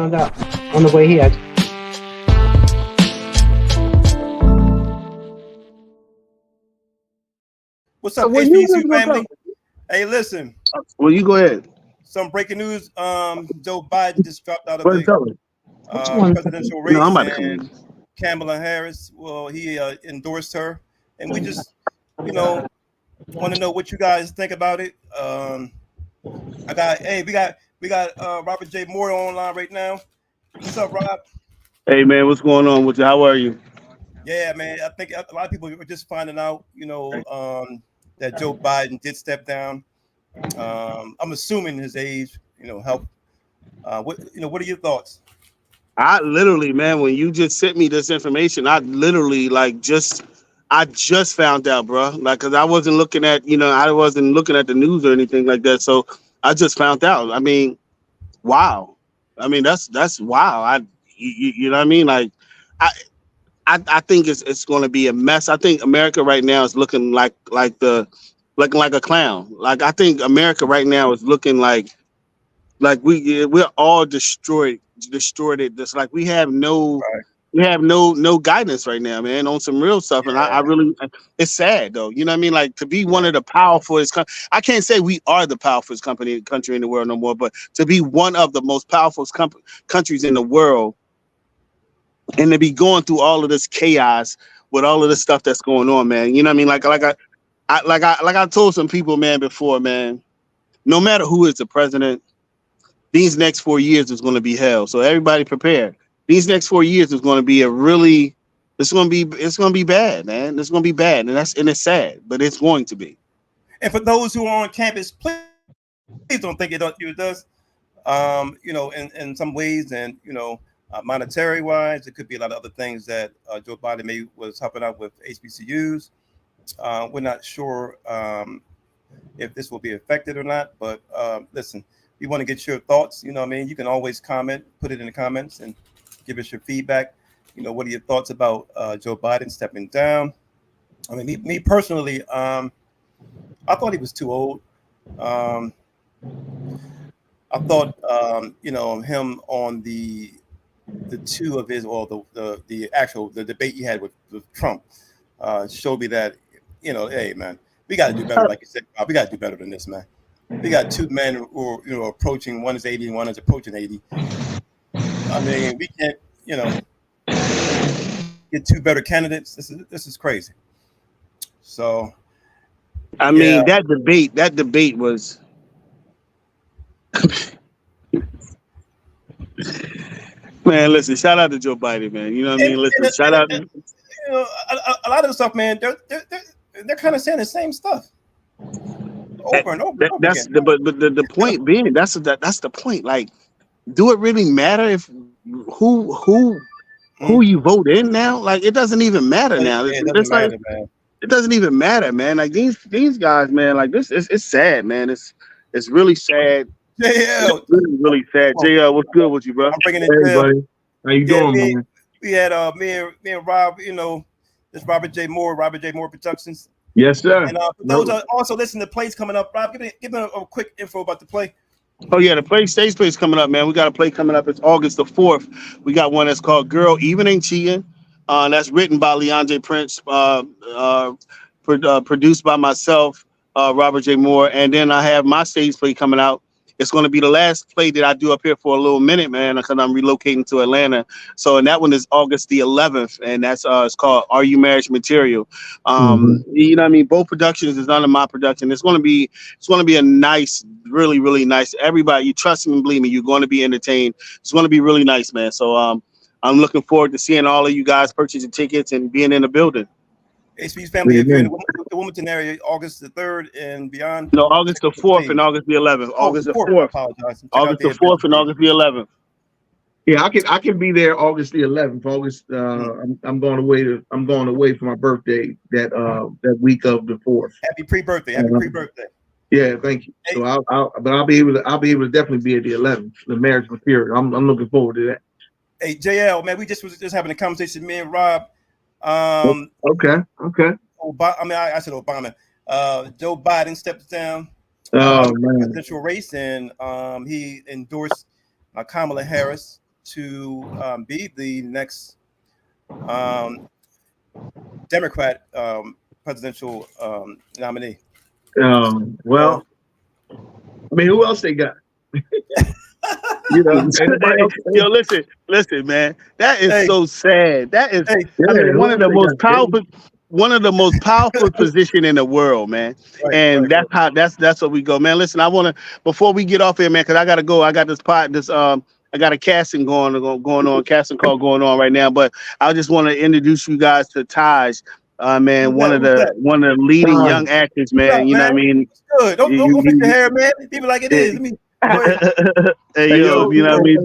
found out on the way here. What's up, HBCU family? Hey, listen. Well, you go ahead. Some breaking news. Joe Biden just dropped out of the presidential race, and Kamala Harris. Well, he endorsed her, and we just, want to know what you guys think about it. We got Robert J. Moore online right now. What's up, Rob? Hey, man, what's going on with you? How are you? Yeah, man. I think a lot of people are just finding out, that Joe Biden did step down. I'm assuming his age, helped. What are your thoughts? I literally, man, when you just sent me this information, I literally I just found out, bro. Like, cause I wasn't looking at the news or anything like that. So I just found out. I mean, wow. I mean, that's wow. You know what I mean? Like, I think it's going to be a mess. I think America right now is looking like a clown. Like, I think America right now is looking like we're all destroyed. Just like we have no guidance right now, man, on some real stuff. And I really, it's sad though. You know what I mean? Like, to be one of the powerfulest, I can't say we are the powerfulest country in the world no more, but to be one of the most powerful countries in the world, and to be going through all of this chaos with all of this stuff that's going on, man. You know what I mean? Like I told some people, man, before, man, no matter who is the president, these next 4 years is going to be hell. So everybody prepare. These next 4 years is going to be it's going to be bad, man. It's going to be bad. And it's sad, but it's going to be. And for those who are on campus, please don't think it does. In some ways, and monetary wise, it could be a lot of other things that Joe Biden was helping out with HBCUs. We're not sure if this will be affected or not, but listen, we want to get your thoughts. You know what I mean? You can always comment, put it in the comments, and give us your feedback. What are your thoughts about Joe Biden stepping down? I mean, me personally, I thought he was too old. I thought, him on the two of his, or the debate he had with Trump showed me that, hey, man, we got to do better. Like you said, we got to do better than this, man. We got two men who are approaching, one is 80 and one is approaching 80. I mean, we can't, get two better candidates. This is crazy. So, I mean, that debate was. Man, listen, shout out to Joe Biden, man. You know what I mean? Listen, shout out. A lot of the stuff, man, they're kind of saying the same stuff over and over. That's again. But the point being, that's the point. Like, do it really matter if who you vote in now? Like, it doesn't even matter now. It doesn't even matter, man. Like, these guys, man. Like, this it's sad, man. It's really sad. JL, really sad. JL, what's good with you, bro? I'm bringing it. Hey, buddy. How you doing, man? We had me and Rob. This Robert J. Moore Productions. Yes, sir. And those are also listen to plays coming up. Rob, give me a quick info about the play. Oh yeah, the stage play's coming up, man. We got a play coming up. It's August the 4th. We got one that's called "Girl Even Ain't Cheating." That's written by Leandre Prince, produced by myself, Robert J. Moore, and then I have my stage play coming out. It's going to be the last play that I do up here for a little minute, man, because I'm relocating to Atlanta. So, and that one is August the 11th, and that's it's called "Are You Marriage Material?" You know what I mean? Both productions is under my production. It's going to be a nice, really, really nice. Everybody, you trust me and believe me, you're going to be entertained. It's going to be really nice, man. So, I'm looking forward to seeing all of you guys purchasing tickets and being in the building. HB's family, if you're in the Wilmington area, August the 3rd and beyond. No, August the 4th and August the 11th. August the 4th. I apologize. August the 4th and August the 11th. Yeah, I can be there August the 11th. I'm going away for my birthday that week of the 4th. Happy pre-birthday. Pre-birthday. Yeah, thank you. So I'll be able to definitely be at the 11th. The marriage material. I'm looking forward to that. Hey, JL, man, we was just having a conversation, me and Rob. Okay. I said Obama. Joe Biden stepped down man. presidential race, and he endorsed Kamala Harris. to be the next Democrat presidential nominee. Well, I mean, who else they got? Anybody else? Yo, listen, man. That is so sad. That is, Yeah, I mean, one who of the else most they got? powerful position in the world, man. And that's what we go, man. Listen, I want to, before we get off here, man, because I gotta go. I got I got a casting going on, casting call going on right now. But I just want to introduce you guys to Taj. Man, one of the leading young actors, man. You know what I mean? Good. Don't fix your hair, man. People like it is. Let me go ahead. Hey, yo, you know what I mean?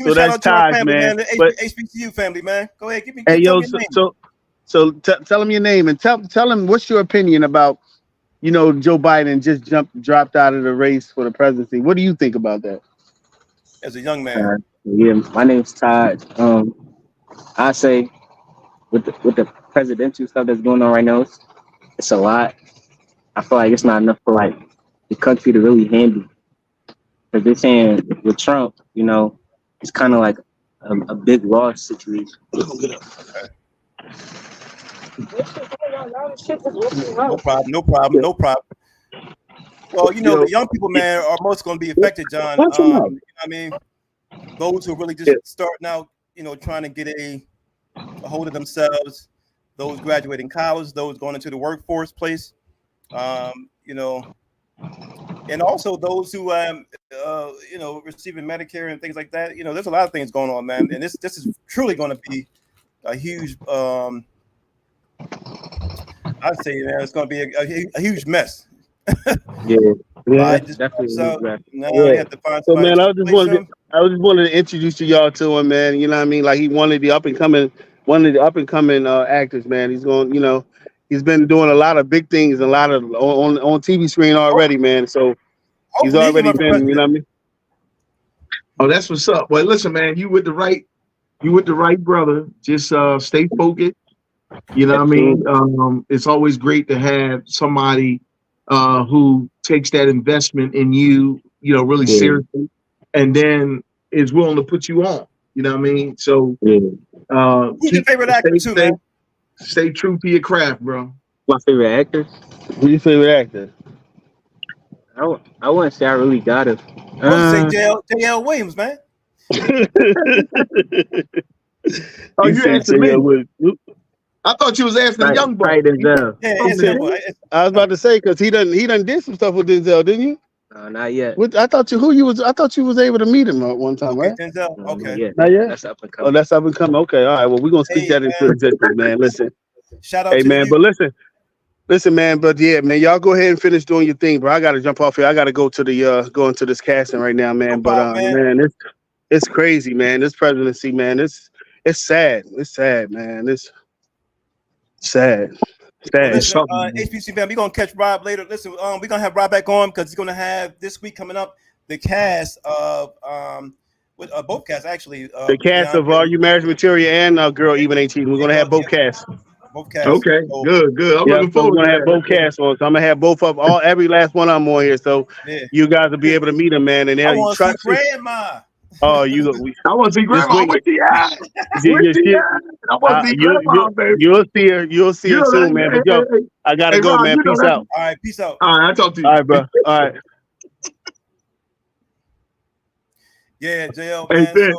So that's Taj, family, man. The HBCU family, man. Go ahead, hey, yo, tell me so tell him your name and tell him what's your opinion about, Joe Biden just dropped out of the race for the presidency. What do you think about that? As a young man, yeah, my name's Todd. I say with the presidential stuff that's going on right now, it's a lot. I feel like it's not enough for like the country to really handle. Because they're saying with Trump, it's kind of like a big loss situation. No problem. Well, the young people, man, are most going to be affected, John. I mean, those who are really just starting out, trying to get a hold of themselves, those graduating college, those going into the workforce place, and also those who, receiving Medicare and things like that. There's a lot of things going on, man, and this is truly going to be a huge. I'd say, man, it's going to be a huge mess. Definitely. Now have to find so, man, I just wanted to introduce y'all to him, man. You know what I mean? Like, he one of the up and coming actors, man. He's going, he's been doing a lot of big things, a lot of on TV screen already, man. So he's already been, you know what I mean? Oh, that's what's up. Well, listen, man, you with the right brother. Just stay focused. You know what I mean? It's always great to have somebody who takes that investment in you, really seriously, and then is willing to put you on. You know what I mean? So, who's your favorite actor too, man? Stay true to your craft, bro. My favorite actor? Who's your favorite actor? I wouldn't say I really got it. I would say JL Williams, man. Oh, you asking me? I thought you was asking the young boy. Denzel. I was about to say, because he done did some stuff with Denzel, didn't you? No, not yet. I thought you was able to meet him at one time, right? Denzel. Okay. Not yet. That's up and coming. Oh, that's up and coming. Okay, all right. Well, we're gonna speak that into existence, man. Listen. Shout out to man, you. but listen, man. But yeah, man, y'all go ahead and finish doing your thing, bro. I gotta jump off here. I gotta go to the go into this casting right now, man. Man, it's crazy, man. This presidency, man. It's sad. It's sad, man. It's sad. Well, listen, HBC fam, we're gonna catch Rob later. Listen, we're gonna have Rob back on because he's gonna have this week coming up the cast of with both casts actually. The cast of Are You Marriage Material and Girl Even Ain't Cheating. We're gonna have both casts. Both casts. Okay, so, good. I'm looking forward. We're gonna have both casts on. So I'm gonna have both of every last one of them on here. So you guys will be able to meet them, man. And I want to see Grandma. Oh, I want to see Grandma. Where's she at? I want to see Grandma, baby. You'll see her soon, man. But yo, I gotta go, man. Peace out. All right, peace out. All right, I'll talk to you. All right, bro. All right. Yeah, JL, man.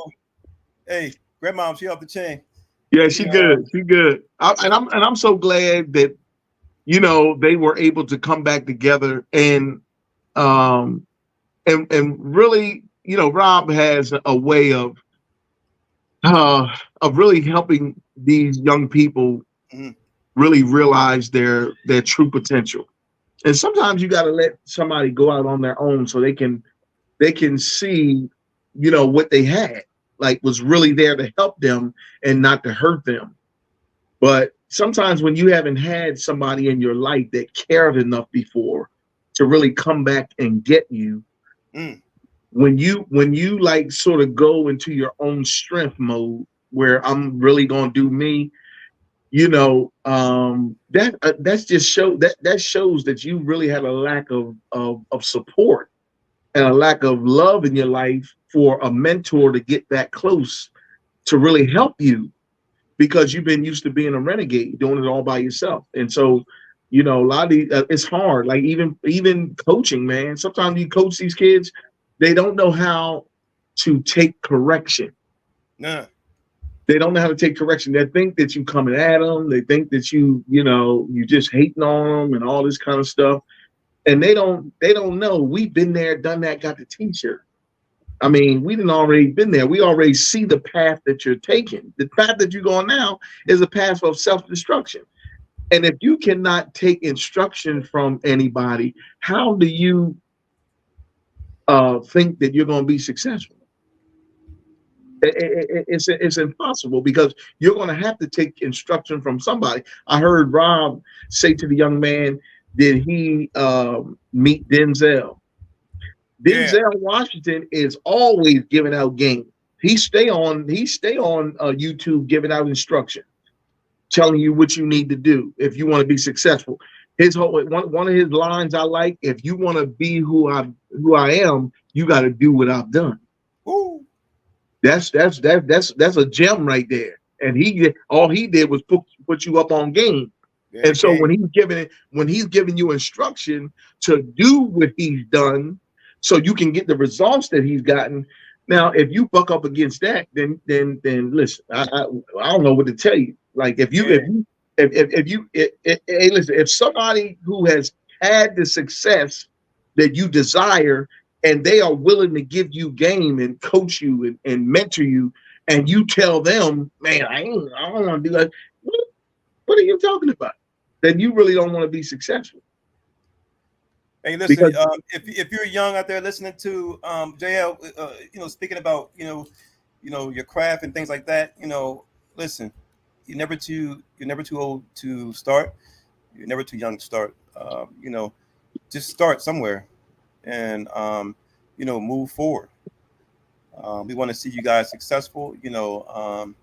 Hey, Grandma, she off the chain. Yeah, she good. She good. I'm so glad that they were able to come back together and really, Rob has a way of really helping these young people really realize their true potential. And sometimes you got to let somebody go out on their own so they can see, what they had, like was really there to help them and not to hurt them. But sometimes when you haven't had somebody in your life that cared enough before to really come back and get you, when you like sort of go into your own strength mode where I'm really gonna do me, that's just that shows that you really had a lack of support and a lack of love in your life for a mentor to get that close to really help you, because you've been used to being a renegade, doing it all by yourself. And so, a lot of these, it's hard. Like even coaching, man. Sometimes you coach these kids, they don't know how to take correction. Nah. They don't know how to take correction. They think that you coming at them. They think that you just hating on them and all this kind of stuff. And they don't know. We've been there, done that, got the t-shirt. I mean, we didn't already been there. We already see the path that you're taking. The path that you're going now is a path of self-destruction. And if you cannot take instruction from anybody, how do you think that you're going to be successful? It's impossible, because you're going to have to take instruction from somebody. I heard Rob say to the young man, did he meet Denzel? Denzel Washington is always giving out game. He stay on YouTube giving out instruction, telling you what you need to do if you want to be successful. His whole one of his lines I like: if you want to be who I am, you got to do what I've done. Ooh. That's a gem right there. And all he did was put you up on game. Yeah, and so when he's giving you instruction to do what he's done, so you can get the results that he's gotten. Now, if you buck up against that, then listen, I don't know what to tell you. Like listen, if somebody who has had the success that you desire, and they are willing to give you game and coach you and mentor you, and you tell them, man, I don't want to do that. What are you talking about? Then you really don't want to be successful. Hey, listen, if you're young out there listening to JL, speaking about your craft and things like that, listen, you're never too old to start. You're never too young to start. Just start somewhere, and move forward. We want to see you guys successful, and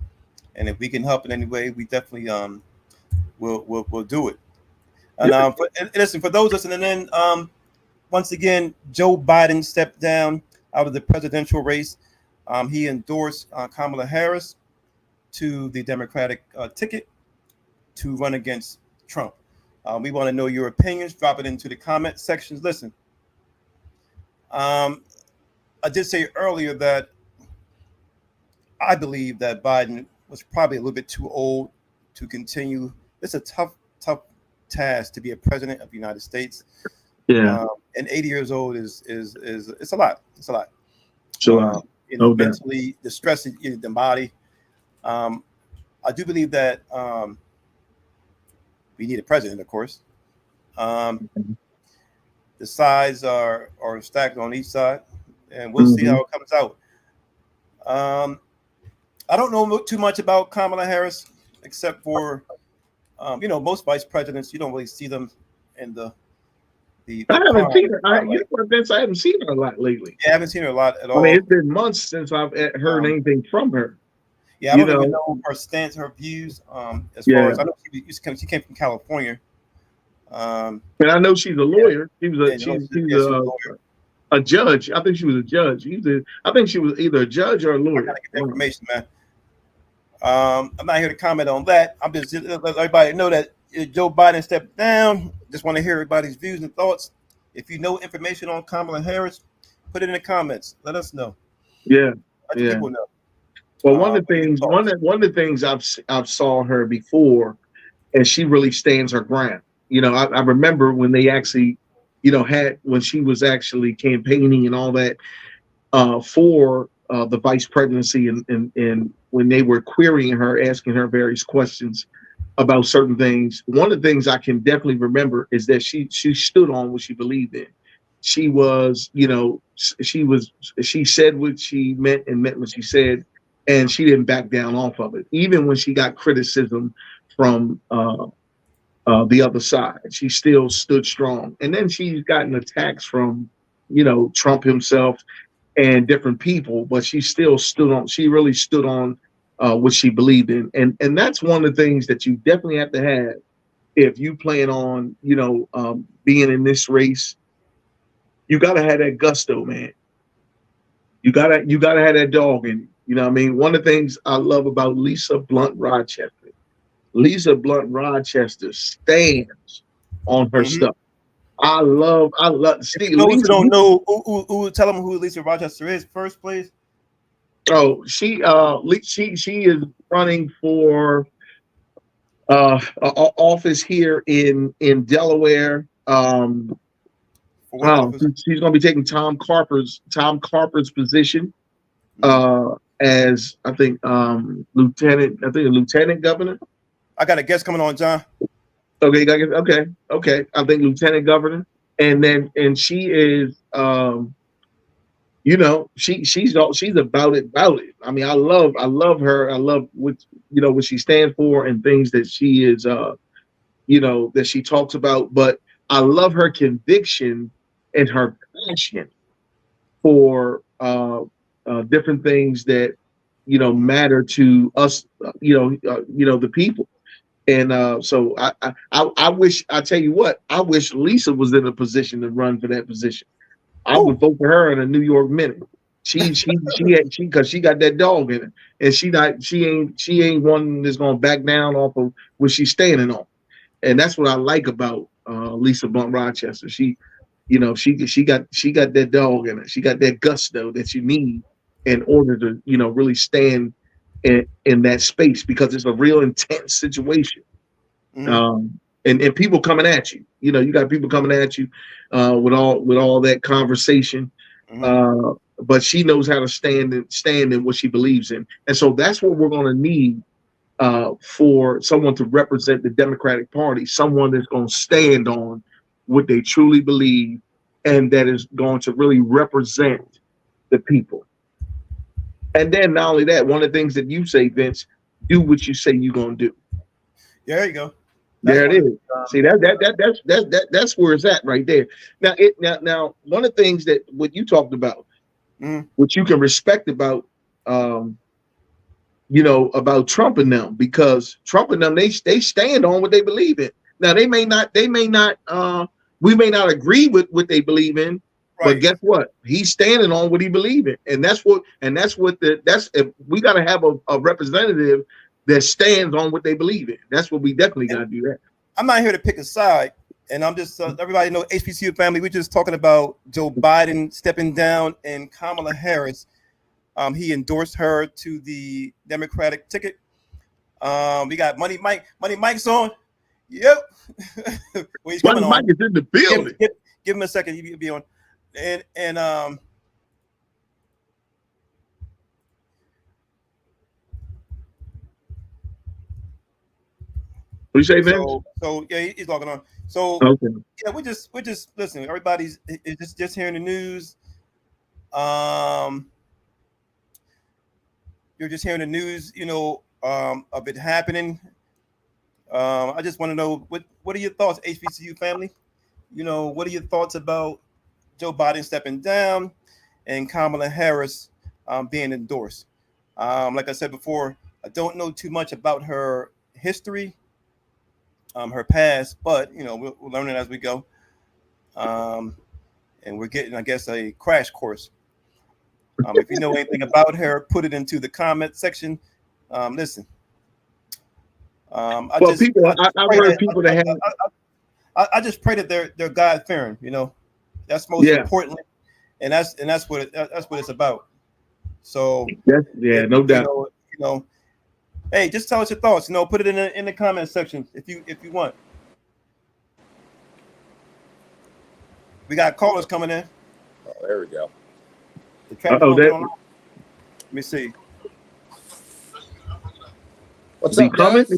if we can help in any way, we definitely we'll do it. And listen, for those listening in, once again, Joe Biden stepped down out of the presidential race. He endorsed Kamala Harris to the Democratic ticket to run against Trump. We want to know your opinions. Drop it into the comment sections. Listen, I did say earlier that I believe that Biden was probably a little bit too old to continue. It's a tough task to be a president of the United States. Yeah. And 80 years old is it's a lot. It's a lot. So mentally, the stress in the body. I do believe that we need a president, of course. The sides are stacked on each side, and we'll see how it comes out. I don't know too much about Kamala Harris, except for most vice presidents. You don't really see them in the I haven't seen her. I haven't seen her a lot lately. Yeah, I haven't seen her a lot at all. I mean, it's been months since I've heard anything from her. Yeah, I don't even know her stance, her views. As far as I know, she came from California. And I know she's a lawyer. She's a judge. I think she was a judge. I think she was either a judge or a lawyer. I gotta get the information, man. I'm not here to comment on that. I'm just let everybody know that Joe Biden stepped down. Just want to hear everybody's views and thoughts. If you know information on Kamala Harris, put it in the comments. Let us know. Yeah, let people know. Well, one of the things I've saw her before, and she really stands her ground. I remember when they actually, when she was actually campaigning and all that for the vice presidency, and when they were querying her, asking her various questions about certain things. One of the things I can definitely remember is that she stood on what she believed in. She was, she said what she meant and meant what she said, and she didn't back down off of it. Even when she got criticism from the other side, she still stood strong. And then she's gotten attacks from, Trump himself and different people, but she still stood on. She really stood on what she believed in, and that's one of the things that you definitely have to have if you plan on, being in this race. You got to have that gusto, man. You gotta have that dog in you. You know what I mean? One of the things I love about Lisa Blunt Rochester stands on her Mm-hmm. stuff. I love Steve Those who Lisa. don't know, who tell them who Lisa Rochester is first, please. Oh, she is running for office here in Delaware. For what office? She's going to be taking Tom Carper's position as I think lieutenant governor. I got a guest coming on, John. Okay. I think lieutenant governor, and she is she's about it. I mean, I love her. I love what she stands for and things that she is that she talks about. But I love her conviction and her passion for different things that matter to us, the people. And so I wish, I tell you what, I wish Lisa was in a position to run for that position. I would vote for her in a New York minute. Because she got that dog in her, and she ain't one that's gonna back down off of what she's standing on. And that's what I like about Lisa Blunt Rochester. She got that dog in her. She got that gusto that you need in order to really stand in that space, because it's a real intense situation. Mm-hmm. And people coming at you. You got people coming at you with all that conversation. Mm-hmm. But she knows how to stand in what she believes in. And so that's what we're going to need for someone to represent the Democratic Party, someone that's going to stand on what they truly believe, and that is going to really represent the people. And then not only that, one of the things that you say, Vince, do what you say you're going to do. Yeah, there you go. There it is. See, that's where it's at right there. Now one of the things that what you talked about, what you can respect about about Trump and them, because Trump and them, they stand on what they believe in. Now we may not agree with what they believe in, right. But guess what? He's standing on what he believes in, and that's if we got to have a representative that stands on what they believe in. That's what we definitely got to do. That I'm not here to pick a side, and I'm just everybody know HBCU family. We're just talking about Joe Biden stepping down and Kamala Harris. He endorsed her to the Democratic ticket. We got Money Mike's on. Yep. Well, he's coming Mike is in the building. Give him a second. He'll be on. And what you say, Vince? So yeah, he's logging on. So okay. Yeah, we're just listening. Everybody's just hearing the news. You're just hearing the news, of it happening. I just want to know what are your thoughts, HBCU family? What are your thoughts about Joe Biden stepping down and Kamala Harris being endorsed? Like I said before, I don't know too much about her history, her past, but we'll learn it as we go. And we're getting, I guess, a crash course. If you know anything about her, put it into the comment section. Listen. I just pray that they're God fearing. That's most importantly, and that's what it's about. So no doubt. Hey, just tell us your thoughts. Put it in the comment section if you want. We got callers coming in. Oh, there we go. Let me see. What's up, guys?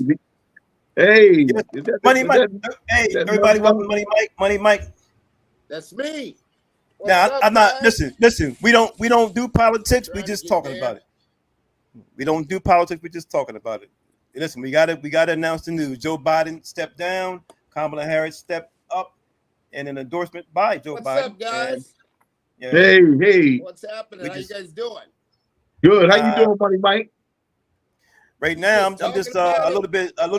Hey, Money Mike. Hey, everybody, welcome Money Mike. That's me. Now, I'm not. Listen. We don't do politics. We just talking about it. We don't do politics. We're just talking about it. Listen, we gotta announce the news. Joe Biden stepped down. Kamala Harris stepped up, and an endorsement by Joe Biden. What's up, guys? Hey. What's happening? How you guys doing? Good. How you doing, Money Mike? Right now, I'm just a little bit. I'm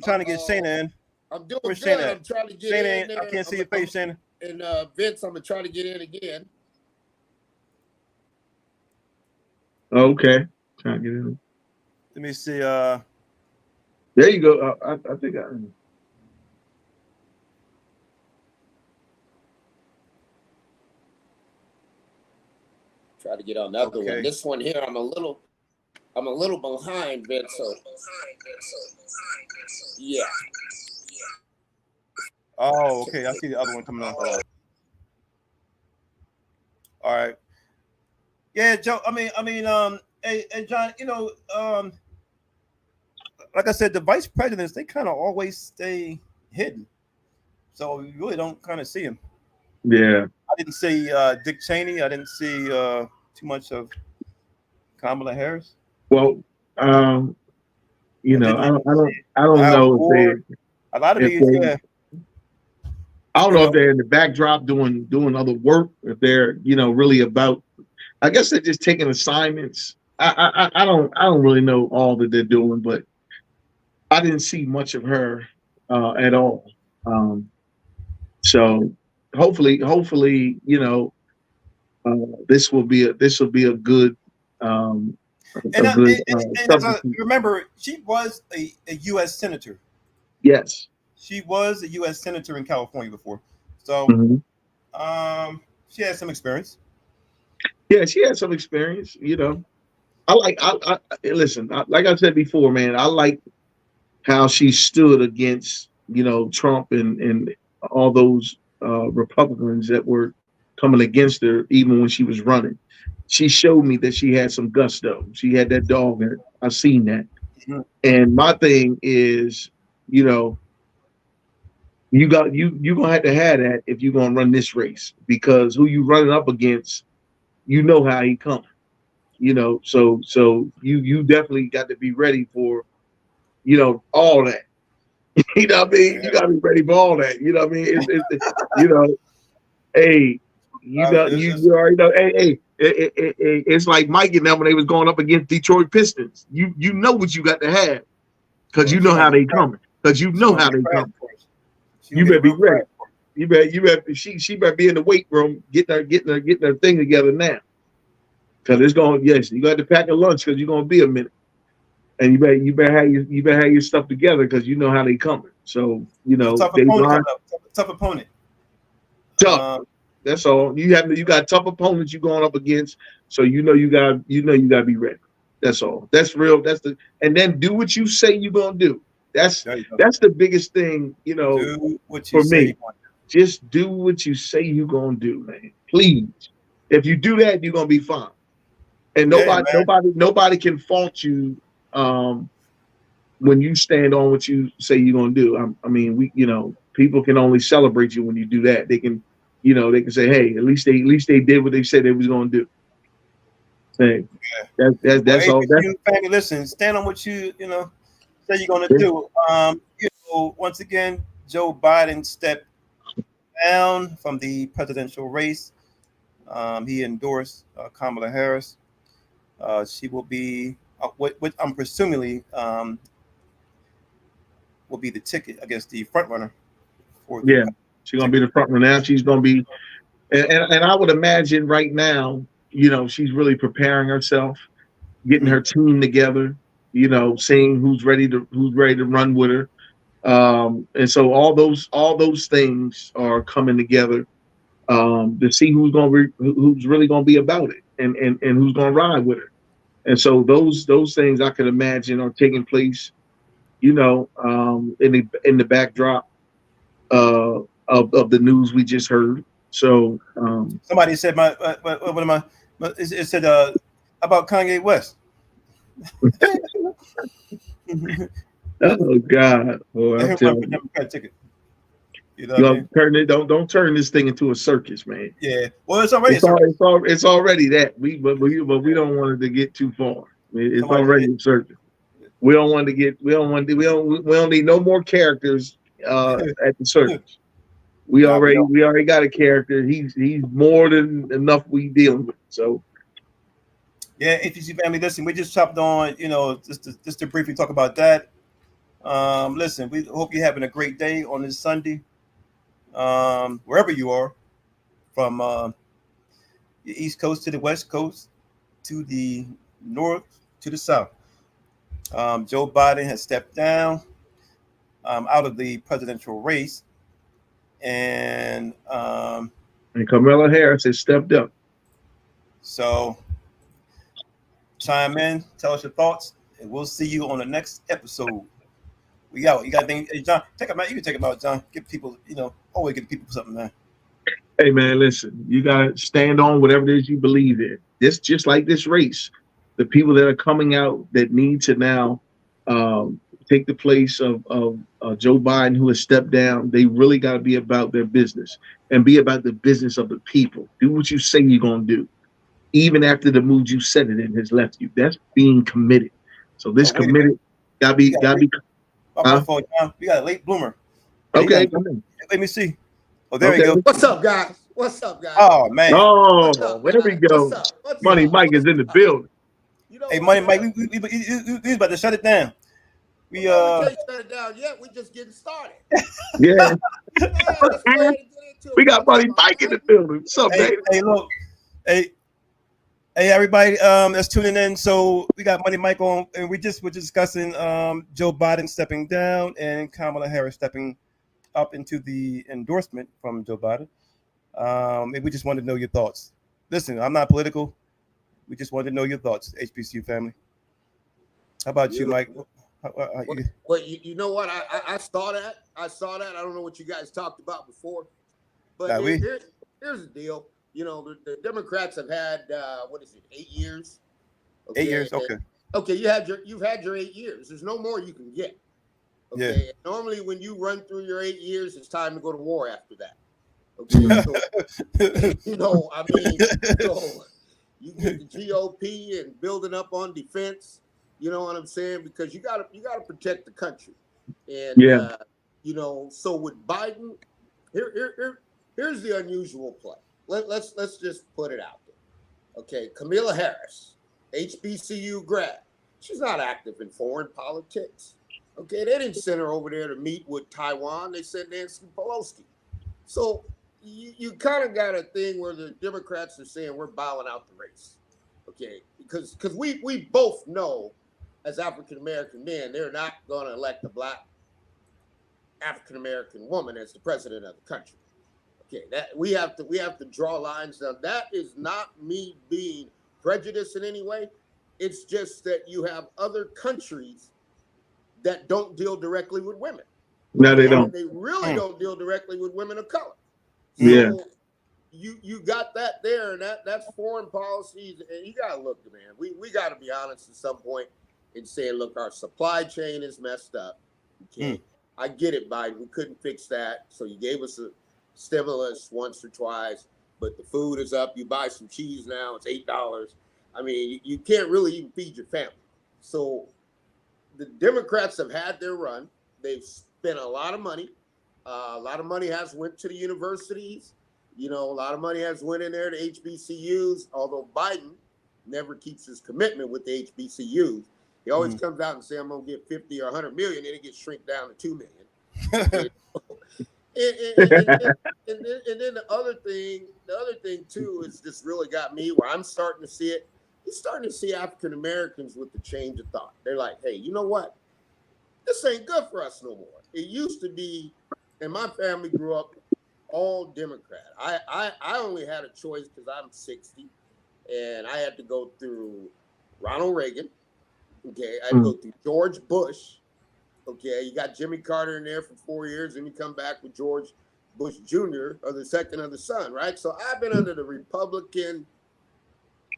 trying to get Shana in. I'm doing Where's good. Shana? I'm trying to get Shana, in there. I can't see your face, Shana. And Vince, I'm gonna try to get in again. Okay. Trying to get in. Let me see. There you go. I think I. Try to get on the other Okay. one. This one here, I'm a little behind, Vince. So yeah. Oh, okay. I see the other one coming on. All right. Yeah, Joe. Hey, John. Like I said, the vice presidents, they kind of always stay hidden, so you really don't kind of see them. Yeah. I didn't see Dick Cheney. I didn't see too much of Kamala Harris. Well, I don't Al know Gore. A lot of if these, they, yeah. I don't know if they're in the backdrop doing other work. If they're really about, I guess they're just taking assignments. I don't really know all that they're doing, but I didn't see much of her at all. So hopefully, this will be a good remember, she was a U.S. senator. Yes. She was a U.S. senator in California before, so she has some experience. Yeah, she had some experience. I listen. Like I said before, man. I like how she stood against Trump and all those Republicans that were coming against her, even when she was running. She showed me that she had some gusto. She had that dog in her. I've seen that. Mhm. And my thing is, you're gonna have to have that if you're gonna run this race, because who you running up against, how he comes. So you definitely got to be ready for all that. You know what I mean? You got to be ready for all that. You know what I mean? Hey, you already know. Hey, it's like Mike and them when they was going up against Detroit Pistons. You know what you got to have, because you know how they coming. Because you know how they come. You better be ready. You better. She better be in the weight room getting her thing together now. Because it's going. Yes, you got to pack a lunch because you're gonna be a minute. And you better have your stuff together, because you know how they coming. So tough they opponent line tough opponent. tough. That's all. You got tough opponents you going up against. So you got to be ready. That's all. That's real. And then do what you say you're gonna do. That's the biggest thing. Do what you for say me. you want. Just do what you say you're gonna do, man. Please. If you do that, you're gonna be fine. And nobody can fault you when you stand on what you say you're gonna do. I mean, people can only celebrate you when you do that. They can, they can say, hey, at least they did what they said they was gonna do. Hey, that's all. Family, listen, stand on what you say you're gonna do. Once again, Joe Biden stepped down from the presidential race. He endorsed Kamala Harris. She will be what I'm presumably will be the ticket, I guess, the front runner for she's gonna be the front runner now. She's gonna be, and I would imagine right now, she's really preparing herself, getting her team together, seeing who's ready to run with her. And so all those things are coming together to see who's really gonna be about it, and who's gonna ride with her. And so those things I could imagine are taking place, in the backdrop of the news we just heard. So somebody said it said about Kanye West. Oh God! I'm telling you. Ticket. Don't turn this thing into a circus, man. Yeah. Well, it's already it's already that. But we don't want it to get too far. It's already a circus. We don't need no more characters at the circus. We already got a character. He's more than enough we dealing with. So yeah, HBCU family, listen, we just chopped on, just to briefly talk about that. Listen, we hope you're having a great day on this Sunday. Wherever you are, from the East Coast to the West Coast to the north to the south. Joe Biden has stepped down out of the presidential race, and And Kamala Harris has stepped up. so chime in, tell us your thoughts, and we'll see you on the next episode. We out. You got anything, hey, John? Take them out. You can take them out, John. Give people, always give people something, man. Hey man, listen, you gotta stand on whatever it is you believe in. This just like this race, the people that are coming out that need to now take the place of Joe Biden, who has stepped down. They really got to be about their business and be about the business of the people. Do what you say you're gonna do, even after the mood you set it in has left you. That's being committed. So this committed gotta be. My fault, John. We got a late bloomer. Okay. Let me see. Oh, there we go. What's up, guys? What's up, guys? Oh man. Oh, up, there we go. What's Money up? Mike is in the building. Hey, Money Mike, we about to shut it down. We can't shut it down yet. We just getting started. Yeah. Let's go ahead and get into it. We got Money Mike in the building. What's up, Hey, baby? hey, look. Hey, everybody, that's tuning in. So we got Money Mike on, and we're discussing Joe Biden stepping down and Kamala Harris stepping up into the endorsement from Joe Biden. And we just wanted to know your thoughts. Listen, I'm not political. We just wanted to know your thoughts, HBCU family. How about you, Mike? Well, you know what? I saw that. I don't know what you guys talked about before, but here's the deal. The Democrats have had 8 years? Okay. 8 years, okay. Okay, you've had your 8 years. There's no more you can get. Okay. Yeah. Normally, when you run through your 8 years, it's time to go to war after that. Okay. So, you get the GOP and building up on defense. You know what I'm saying? Because you gotta protect the country. And so with Biden, here's the unusual play. Let's just put it out there. Okay, Kamala Harris, HBCU grad. She's not active in foreign politics. Okay, they didn't send her over there to meet with Taiwan. They sent Nancy Pelosi. So you kind of got a thing where the Democrats are saying we're bowing out the race. Okay, because we both know as African American men, they're not going to elect a black African American woman as the president of the country. Okay, that we have to draw lines. Now, that is not me being prejudiced in any way. It's just that you have other countries that don't deal directly with women. No, they don't. They really don't deal directly with women of color. So yeah. You got that there, and that's foreign policies. And you got to look, man. We got to be honest at some point and say, look, our supply chain is messed up. Okay, I get it, Biden. We couldn't fix that, so you gave us a stimulus once or twice, but the food is up. You buy some cheese now, it's $8. I mean, you can't really even feed your family. So the Democrats have had their run. They've spent a lot of money. A lot of money has went to the universities. A lot of money has went in there to HBCUs, although Biden never keeps his commitment with the HBCUs. He always comes out and says, I'm going to get 50 or 100 million, and it gets shrink down to 2 million. and then the other thing too is just really got me where I'm starting to see it. You're starting to see African Americans with the change of thought. They're like, hey, you know what? This ain't good for us no more. It used to be, and my family grew up all Democrat. I only had a choice because I'm 60, and I had to go through Ronald Reagan. Okay, I had to go through George Bush. Okay, you got Jimmy Carter in there for 4 years, and you come back with George Bush Jr. or the second of the son, right? So I've been under the Republican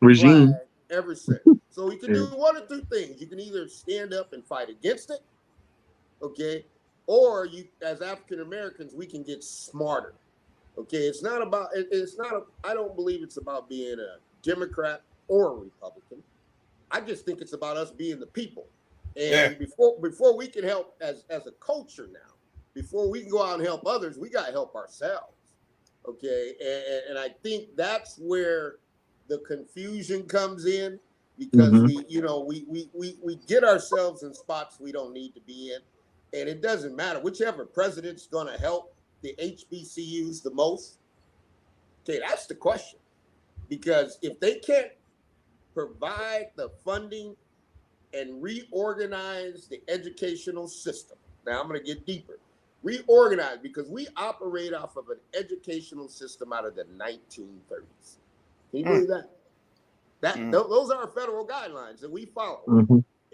regime ever since. So you can do one of two things. You can either stand up and fight against it, okay, or you, as African Americans, we can get smarter. Okay, I don't believe it's about being a Democrat or a Republican. I just think it's about us being the people. And before we can help as a culture now, before we can go out and help others, we got to help ourselves. Okay, and I think that's where the confusion comes in, because we get ourselves in spots we don't need to be in, and it doesn't matter whichever president's going to help the HBCUs the most. Okay, that's the question, because if they can't provide the funding and reorganize the educational system. Now I'm going to get deeper. Reorganize, because we operate off of an educational system out of the 1930s. Can you believe that? Those are our federal guidelines that we follow.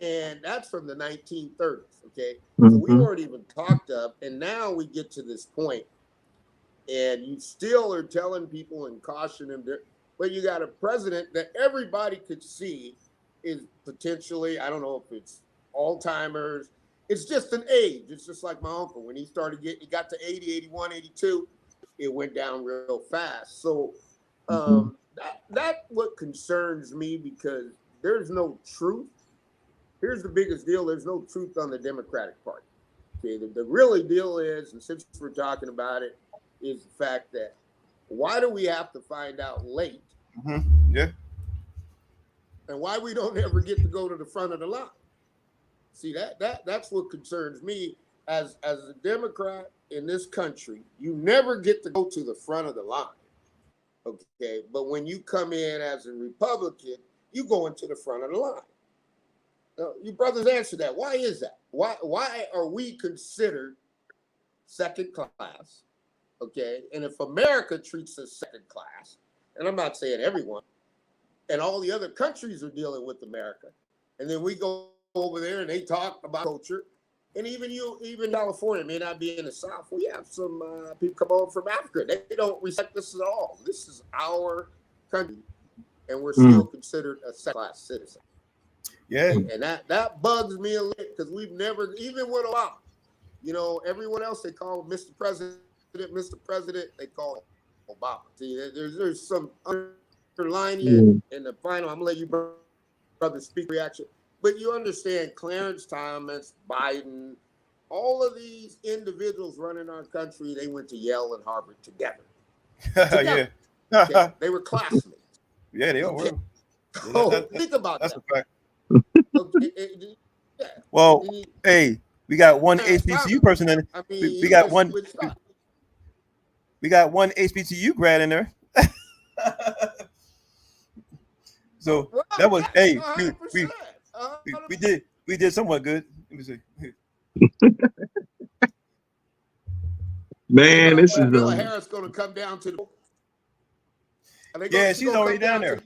And that's from the 1930s, okay? So we weren't even talked up, and now we get to this point, and you still are telling people and cautioning them, but you got a president that everybody could see is potentially, I don't know if it's Alzheimer's, it's just an age. It's just like my uncle. When he got to 80, 81, 82, it went down real fast. So that's what concerns me, because there's no truth. Here's the biggest deal. There's no truth on the Democratic Party. Okay, the really deal is, and since we're talking about it, is the fact that why do we have to find out late? Yeah. And why we don't ever get to go to the front of the line? See, that's what concerns me as a Democrat in this country. You never get to go to the front of the line. Okay, but when you come in as a Republican, you go into the front of the line. You brothers answer that. Why is that? Why are we considered second class? Okay, and if America treats us second class, and I'm not saying everyone, and all the other countries are dealing with America, and then we go over there and they talk about culture, and even California may not be in the South. We have some people come over from Africa. They don't respect this at all. This is our country, and we're still considered a second-class citizen. Yeah, and that bugs me a little, because we've never, even with Obama, everyone else they call Mr. President, they call Obama. See, there's some underlining in the final. I'm gonna let you brother speak reaction, but you understand Clarence Thomas, Biden, all of these individuals running our country, they went to Yale and Harvard together. Yeah. Okay? They were classmates. Yeah, they all were. Oh, think about that's that. a fact. Okay, yeah. Well, hey, we got one HBCU person in it. I mean, We got one. We got one HBCU grad in there. So that was we did somewhat good. Let me see. Man, this is Kamala Harris going to come down to the. Yeah, she's already down there.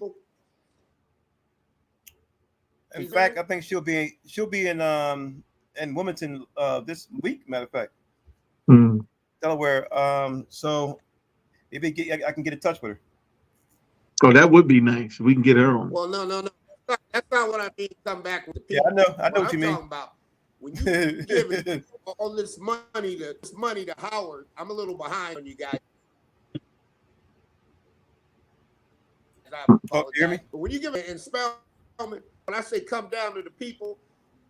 In fact, I think she'll be in Wilmington this week. Matter of fact, Delaware. So maybe I can get in touch with her. Oh, that would be nice. We can get her on. Well, no. That's not what I mean. Come back with the people. Yeah, I know what you mean. Talking about when you give all this money to Howard, I'm a little behind on you guys. Oh, you hear me? But when you give it an installment, when I say come down to the people,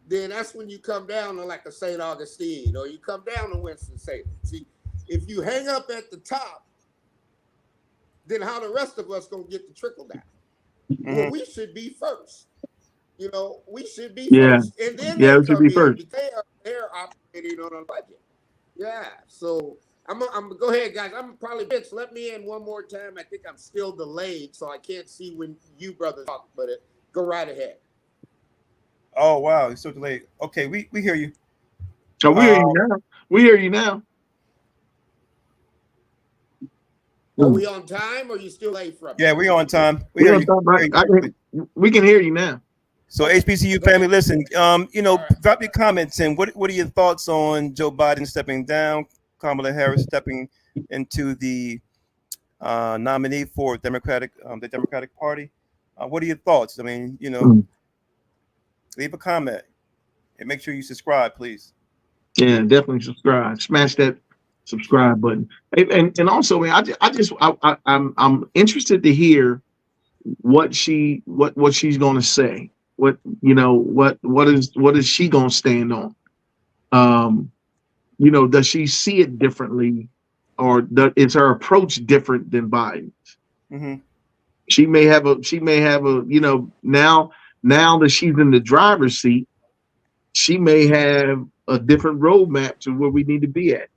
then that's when you come down to like a St. Augustine, or you come down to Winston-Salem. See, if you hang up at the top, then how the rest of us gonna get the trickle down? Well, we should be first. We should be first. And then we should be first. They're operating on a budget. Yeah. So I'm go ahead, guys. I'm probably Vince. Let me in one more time. I think I'm still delayed, so I can't see when you brothers talk, but go right ahead. Oh wow, it's so delayed. Okay, we hear you. So we hear you now. We hear you now. Are we on time, or are you still late from? Yeah, we're on time. We can hear you now. So HBCU family, listen. Drop your comments and what are your thoughts on Joe Biden stepping down, Kamala Harris stepping into the nominee for the Democratic Party? What are your thoughts? I mean, leave a comment and make sure you subscribe, please. Yeah, definitely subscribe. Smash that subscribe button. And also, man, I'm interested to hear what she's going to say. What is she going to stand on? Does she see it differently, or is her approach different than Biden's? Mm-hmm. She may have a now that she's in the driver's seat, she may have a different roadmap to where we need to be at.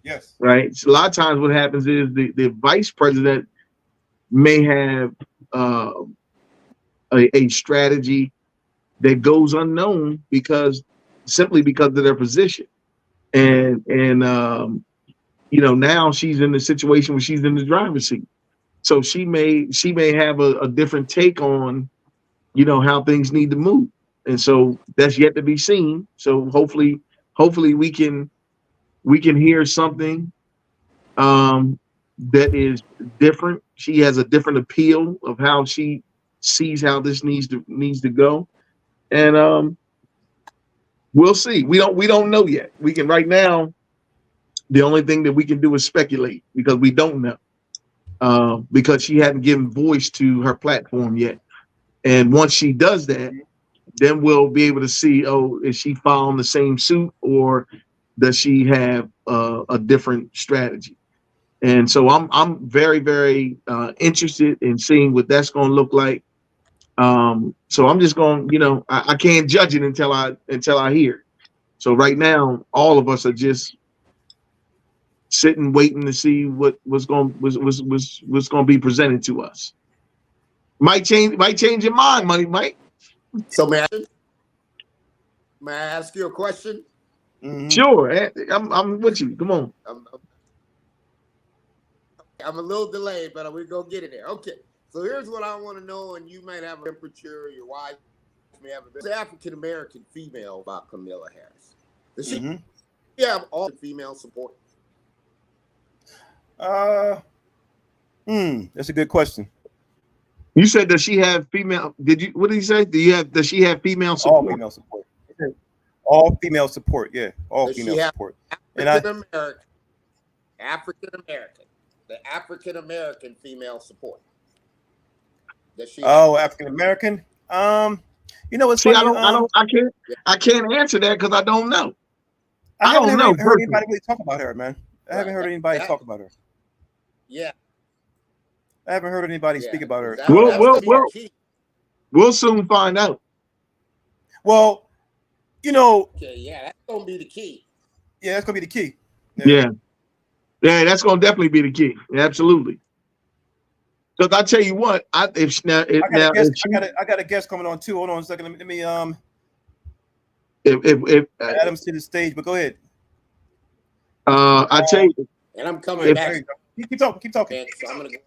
Yes. Right. So a lot of times what happens is the vice president may have a a strategy that goes unknown simply because of their position. And now she's in the situation where she's in the driver's seat. So she may have a different take on, how things need to move. And so that's yet to be seen. So hopefully we can hear something that is different. She has a different appeal of how she sees how this needs to go. And we'll see. We don't know yet. We can right now. The only thing that we can do is speculate because we don't know, because she hadn't given voice to her platform yet. And once she does that, then we'll be able to see, is she following the same suit or does she have a different strategy? And so I'm very, very interested in seeing what that's going to look like. So I'm just going, I can't judge it until I hear. So right now, all of us are just sitting, waiting to see what's going to be presented to us. Might change your mind, Mike. So may I ask you a question? Mm-hmm. Sure, I'm with you. Come on. I'm a little delayed, but we're gonna get it there. Okay. So here's what I want to know, and you might have a temperature. Your wife may have a African American female about Kamala Harris. Does she have all the female support? That's a good question. You said, does she have female? What did you say? Does she have female support? All female support. All female support. Yeah, all Does female she have support. The African American female support. Does she? African American. What's See, funny? I can't answer that because I don't know. I haven't heard anybody really talk about her, man. I haven't heard anybody talk about her. Yeah. I haven't heard anybody speak about her. We'll soon find out. Well, Okay, yeah, that's gonna be the key. Yeah, that's gonna be the key. Yeah, that's gonna definitely be the key. Absolutely. Because I tell you what, I got a guest coming on too. Hold on a second. Let me Adam's to the stage, but go ahead. I tell you, and I'm coming back. Keep talking. So I'm gonna go.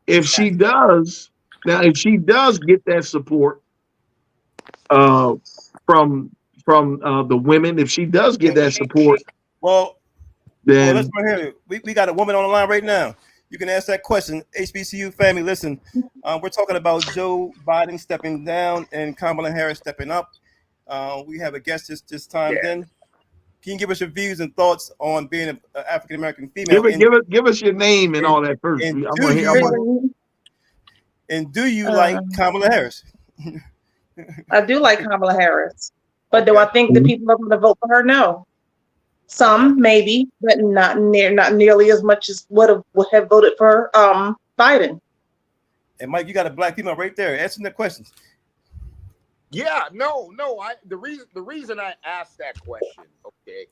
If she does get that support from the women, if she does get that support, then let's go ahead. We got a woman on the line right now. You can ask that question. HBCU family, listen. We're talking about Joe Biden stepping down and Kamala Harris stepping up. We have a guest this time. Yeah. Then, can you give us your views and thoughts on being an African American female? Give us your name and all that first. And do you like Kamala Harris? I do like Kamala Harris, but do I think the people are going to vote for her? No. Some maybe, but not nearly as much as would have voted for Biden. And Mike, you got a black female right there answering the questions. Yeah, no. The reason I asked that question, okay,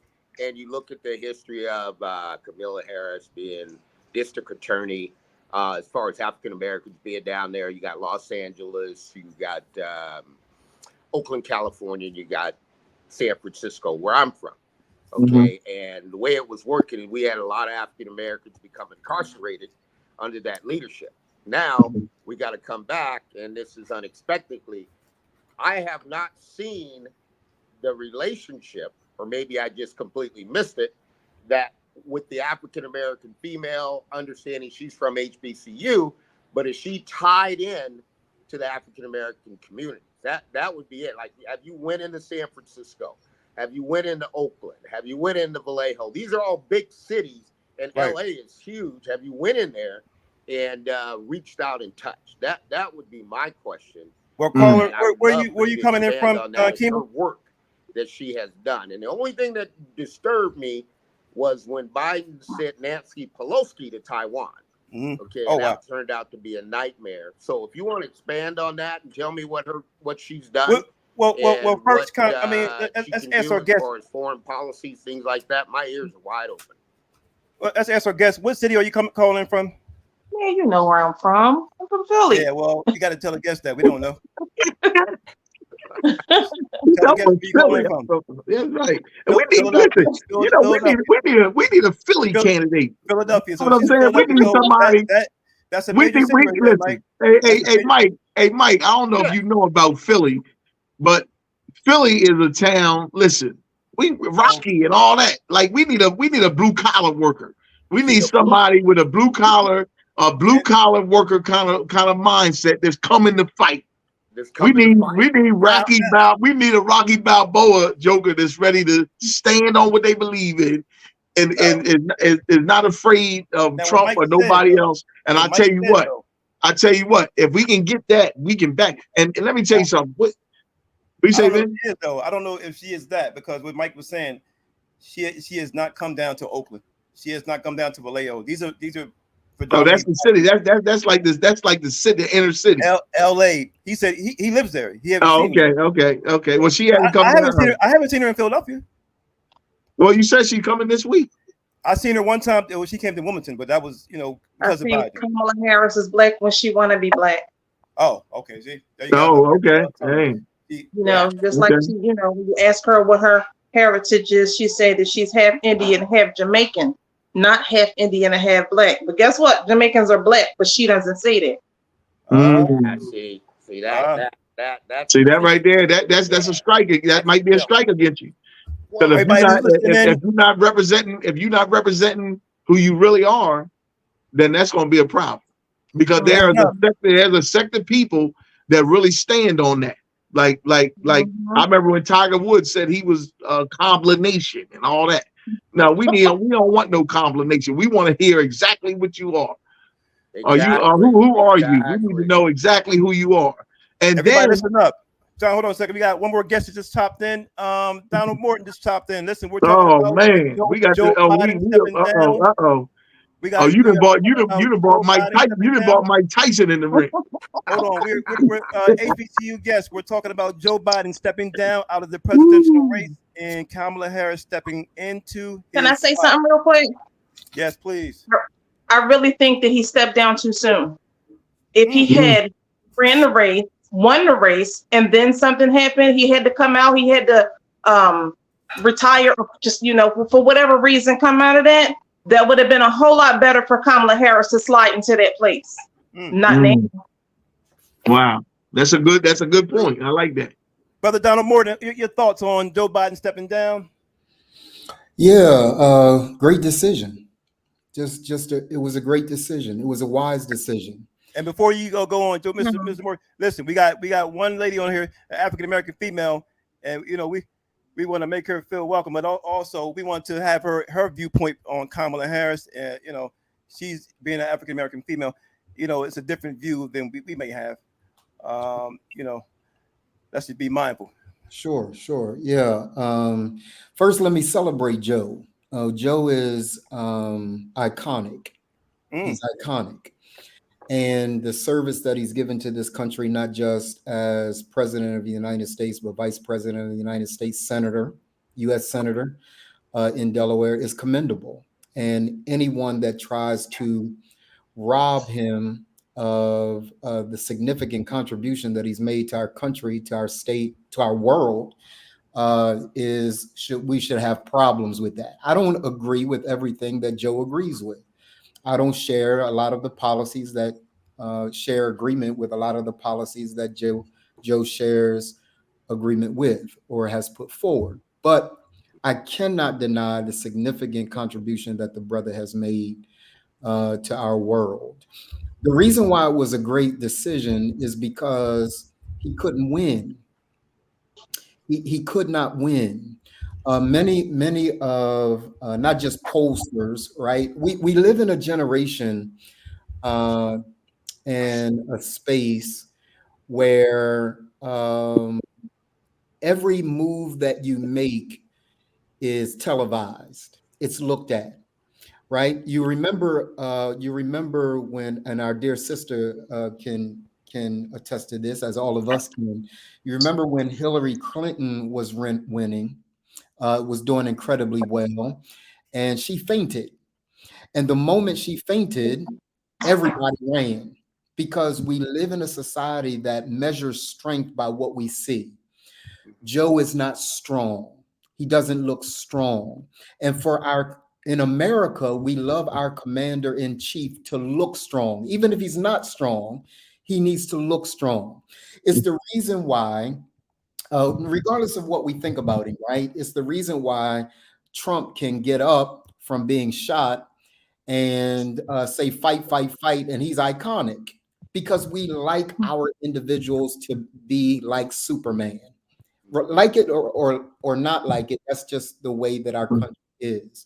and you look at the history of Kamala Harris being district attorney, as far as African Americans being down there, you got Los Angeles, you got Oakland, California, you got San Francisco, where I'm from. Okay, and the way it was working, we had a lot of African Americans become incarcerated under that leadership. Now we got to come back, and this is unexpectedly. I have not seen the relationship, or maybe I just completely missed it, that with the African American female, understanding she's from HBCU, but is she tied in to the African American community? That would be it. Like, have you went into San Francisco? Have you went into Oakland? Have you went into Vallejo? These are all big cities, and LA is huge. Have you went in there and reached out and touched? That would be my question. Well, caller, where you coming in from? Her work that she has done, and the only thing that disturbed me was when Biden sent Nancy Pelosi to Taiwan. Okay, that turned out to be a nightmare. So if you want to expand on that and tell me what she's done. Well, first, let's ask our guest. As far as foreign policy, things like that, my ears are wide open. Well, let's ask our guest. What city are you calling in from? Yeah, you know where I'm from. I'm from Philly. Yeah, well, you got to tell the guest that we don't know. He's Tell the guest from where you calling Philly. from. That's right. And we need Philadelphia, listen. You know, we need a Philly candidate. Philadelphia. You So know what I'm she's in saying? We Philadelphia. need So somebody. that's a We major need. city right there, Listen. Mike. That's a major- Mike. Hey, Mike. I don't know if you know about Philly, but Philly is a town. Listen, we Rocky and all that. Like we need a blue collar worker. We need somebody with a blue collar worker kind of mindset that's coming to fight. We need we need a Rocky Balboa Joker that's ready to stand on what they believe in and is not afraid of Now, what Trump Mike or said, nobody though, else. And what I Mike tell you said, what, though, if we can get that, we can back. And let me tell you something. What you I say, don't know if man? she is, though. I don't know if she is that, because what Mike was saying, she has not come down to Oakland. She has not come down to Vallejo. These are Oh, that's predominantly the city. That's like this. That's like the city, the inner city. L.A. He said he lives there. He hasn't Oh, seen her. okay. Well, she hasn't come I haven't seen her. down. I haven't seen her in Philadelphia. Well, you said she's coming this week. I seen her one time. She came to Wilmington, but that was because of Biden. Kamala Harris is black when she want to be black. Oh, okay. See, there you go. Oh, okay. Hey. Just like she, when you ask her what her heritage is, she said that she's half Indian, half Jamaican, not half Indian and half black. But guess what? Jamaicans are black, but she doesn't say that. See that right there. That's a strike. That might be a strike against you. Because if you're not representing who you really are, then that's going to be a problem. Because there's a sect of people that really stand on that. Like I remember when Tiger Woods said he was a combination and all that. Now we don't want no combination. We want to hear exactly what you are. Exactly. Who are you? We need to know exactly who you are. And everybody listen up. John, hold on a second. We got one more guest that just topped in. Donald Morton just topped in. Listen, we're talking about man. We got Joe Biden stepping down. You done bought Mike Tyson. You done bought Mike Tyson in the ring. Hold on, we're HBCU guests. We're talking about Joe Biden stepping down out of the presidential race and Kamala Harris stepping into. Can I say something real quick? Yes, please. I really think that he stepped down too soon. If he had ran the race, won the race, and then something happened, he had to come out. He had to retire, or just for whatever reason, come out of that. That would have been a whole lot better for Kamala Harris to slide into that place. Not now. Wow, that's a good point. I like that. Brother Donald Morton, your thoughts on Joe Biden stepping down? Yeah, great decision. It was a great decision. It was a wise decision. And before you go on, Mr. Morton, listen, we got one lady on here, an African American female, and we want to make her feel welcome, but also we want to have her viewpoint on Kamala Harris. And she's being an African American female. It's a different view than we may have. Let's just be mindful. Sure. Yeah. First, let me celebrate Joe. Joe is iconic. He's iconic. And the service that he's given to this country, not just as president of the United States, but vice president of the United States, U.S. senator in Delaware, is commendable. And anyone that tries to rob him of the significant contribution that he's made to our country, to our state, to our world, we should have problems with that. I don't agree with everything that Joe agrees with. I don't share a lot of the policies that share agreement with a lot of the policies that Joe shares agreement with or has put forward. But I cannot deny the significant contribution that the brother has made to our world. The reason why it was a great decision is because he couldn't win. He could not win. Many of not just pollsters, right? We live in a generation and a space where every move that you make is televised. It's looked at, right? You remember when, and our dear sister can attest to this, as all of us can. You remember when Hillary Clinton was winning, was doing incredibly well, and she fainted. And the moment she fainted, everybody ran because we live in a society that measures strength by what we see. Joe is not strong. He doesn't look strong. And in America, we love our commander in chief to look strong. Even if he's not strong, he needs to look strong. It's the reason why, regardless of what we think about him, right? It's the reason why Trump can get up from being shot and say fight, fight, fight, and he's iconic because we like our individuals to be like Superman. Like it or not like it, that's just the way that our country is.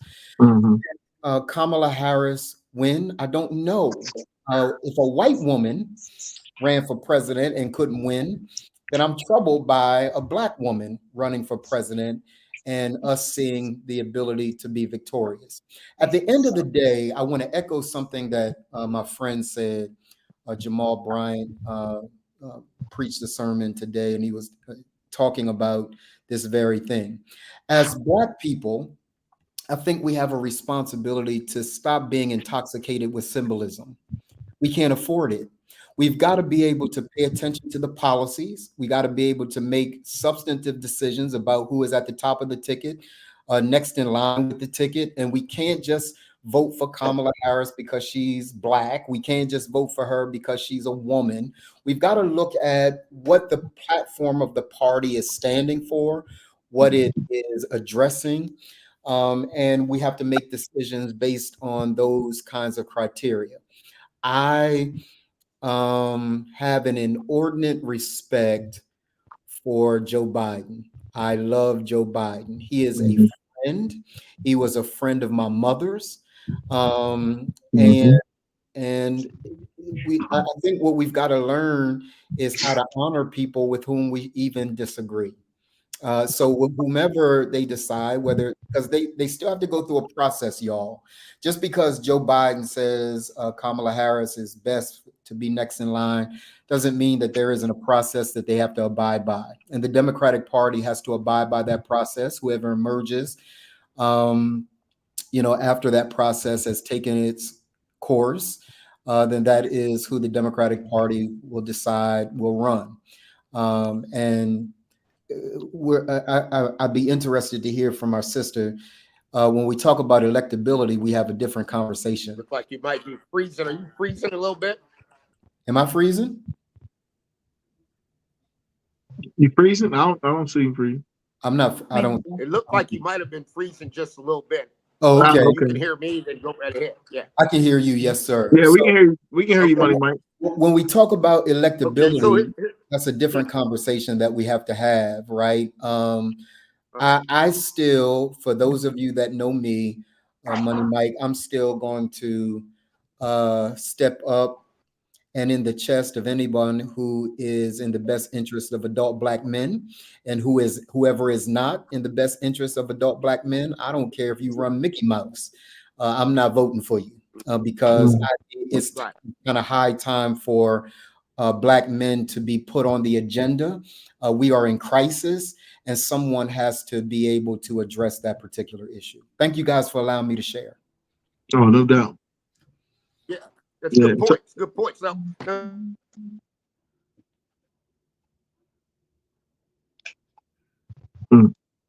Kamala Harris win? I don't know. If a white woman ran for president and couldn't win, then I'm troubled by a black woman running for president and us seeing the ability to be victorious. At the end of the day, I want to echo something that my friend said. Jamal Bryant preached a sermon today, and he was talking about this very thing. As Black people, I think we have a responsibility to stop being intoxicated with symbolism. We can't afford it. We've got to be able to pay attention to the policies. We got to be able to make substantive decisions about who is at the top of the ticket, next in line with the ticket. And we can't just vote for Kamala Harris because she's Black. We can't just vote for her because she's a woman. We've got to look at what the platform of the party is standing for, what it is addressing. And we have to make decisions based on those kinds of criteria. I have an inordinate respect for Joe Biden. I love Joe Biden. He is a friend. He was a friend of my mother's. And I think what we've got to learn is how to honor people with whom we even disagree. So whomever they decide, whether, because they still have to go through a process, y'all. Just because Joe Biden says Kamala Harris is best to be next in line doesn't mean that there isn't a process that they have to abide by. And the Democratic Party has to abide by that process. Whoever emerges, after that process has taken its course, then that is who the Democratic Party will decide will run. And I'd be interested to hear from our sister. When we talk about electability, we have a different conversation. Look like you might be freezing. Are you freezing a little bit? Am I freezing? You freezing? I don't see you freezing. I'm not. I don't. It looked like you might have been freezing just a little bit. Oh, okay. You can hear me, then go right ahead. Yeah, I can hear you. Yes, sir. Yeah, we can hear you. We can hear you, Money Mike. When we talk about electability, so that's a different conversation that we have to have, right? I still, for those of you that know me, Money Mike, I'm still going to step up and in the chest of anyone who is in the best interest of adult Black men, and whoever is not in the best interest of adult Black men. I don't care if you run Mickey Mouse. I'm not voting for you because it's kind of high time for Black men to be put on the agenda. We are in crisis, and someone has to be able to address that particular issue. Thank you guys for allowing me to share. Oh, no doubt. Yeah, that's good points. Good points. So,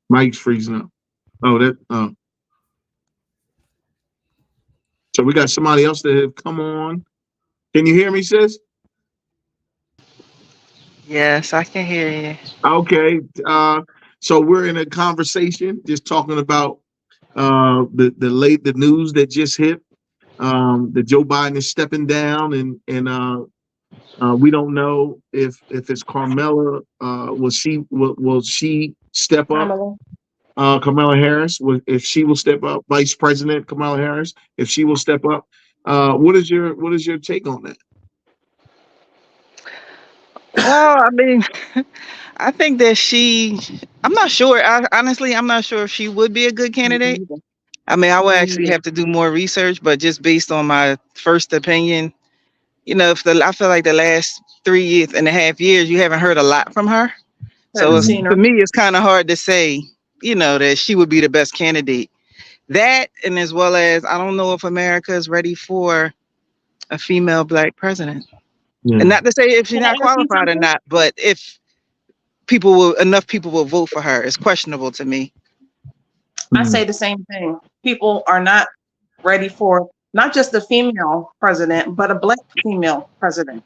Mike's freezing up. Oh. So we got somebody else that have come on. Can you hear me, sis? Yes, I can hear you. Okay. So we're in a conversation just talking about the news that just hit. That Joe Biden is stepping down, and we don't know if it's Carmela. Will she step up? Kamala Harris, if she will step up, Vice President Kamala Harris, if she will step up. What is your take on that? Well, I mean, I think that I'm not sure. Honestly, I'm not sure if she would be a good candidate. I mean, I would actually have to do more research, but just based on my first opinion, I feel like the last 3.5 years, you haven't heard a lot from her. So for me, it's kind of hard to say, that she would be the best candidate. That, and as well as, I don't know if America is ready for a female black president. Yeah. And not to say if she's Can I not ask you qualified or something? not, but if enough people will vote for her, it's questionable to me. I say the same thing. People are not ready for not just a female president, but a black female president.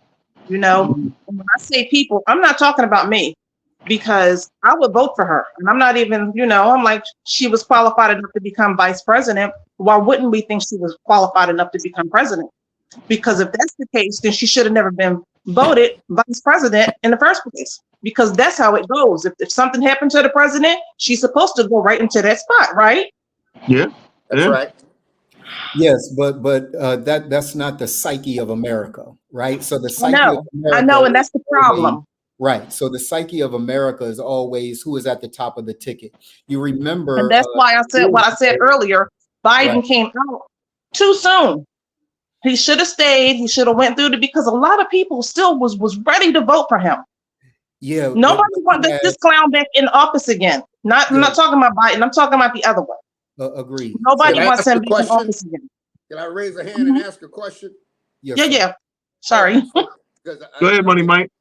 You know, and when I say people, I'm not talking about me because I would vote for her. And I'm not even, I'm like, she was qualified enough to become vice president. Why wouldn't we think she was qualified enough to become president? Because if that's the case, then she should have never been voted vice president in the first place. Because that's how it goes. If something happened to the president, she's supposed to go right into that spot, right? Yeah. That's right. Yes, but that's not the psyche of America, right? So the psyche of America, I know, and that's the problem. Right. So the psyche of America is always who is at the top of the ticket. You remember, and that's why I said what I said earlier. Biden came out too soon. He should have stayed. He should have went through it because a lot of people still was ready to vote for him. Yeah. Nobody wants this clown back in office again. I'm not talking about Biden. I'm talking about the other one. Agreed. Nobody wants him back in office again. Can I raise a hand and ask a question? Yes, yeah. Sorry. Go ahead, Money Mike.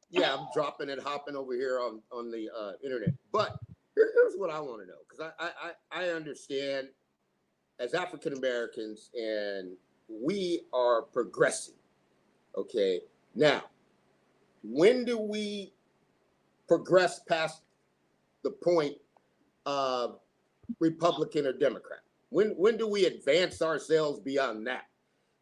Yeah, I'm dropping and hopping over here on the internet. But here's what I want to know, because I understand as African Americans and we are progressing. Okay. Now, when do we progress past the point of Republican or Democrat? When do we advance ourselves beyond that?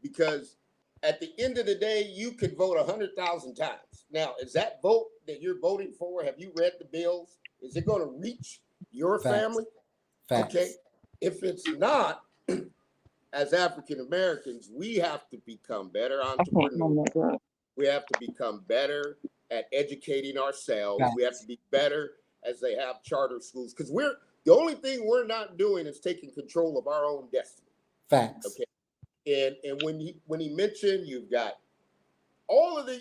Because at the end of the day, you could vote 100,000 times. Now, is that vote that you're voting for? Have you read the bills? Is it going to reach your family? Facts. Okay. If it's not, as African Americans, we have to become better entrepreneurs. We have to become better at educating ourselves. Facts. We have to be better as they have charter schools, because the only thing we're not doing is taking control of our own destiny. Facts. Okay. And when he mentioned, you've got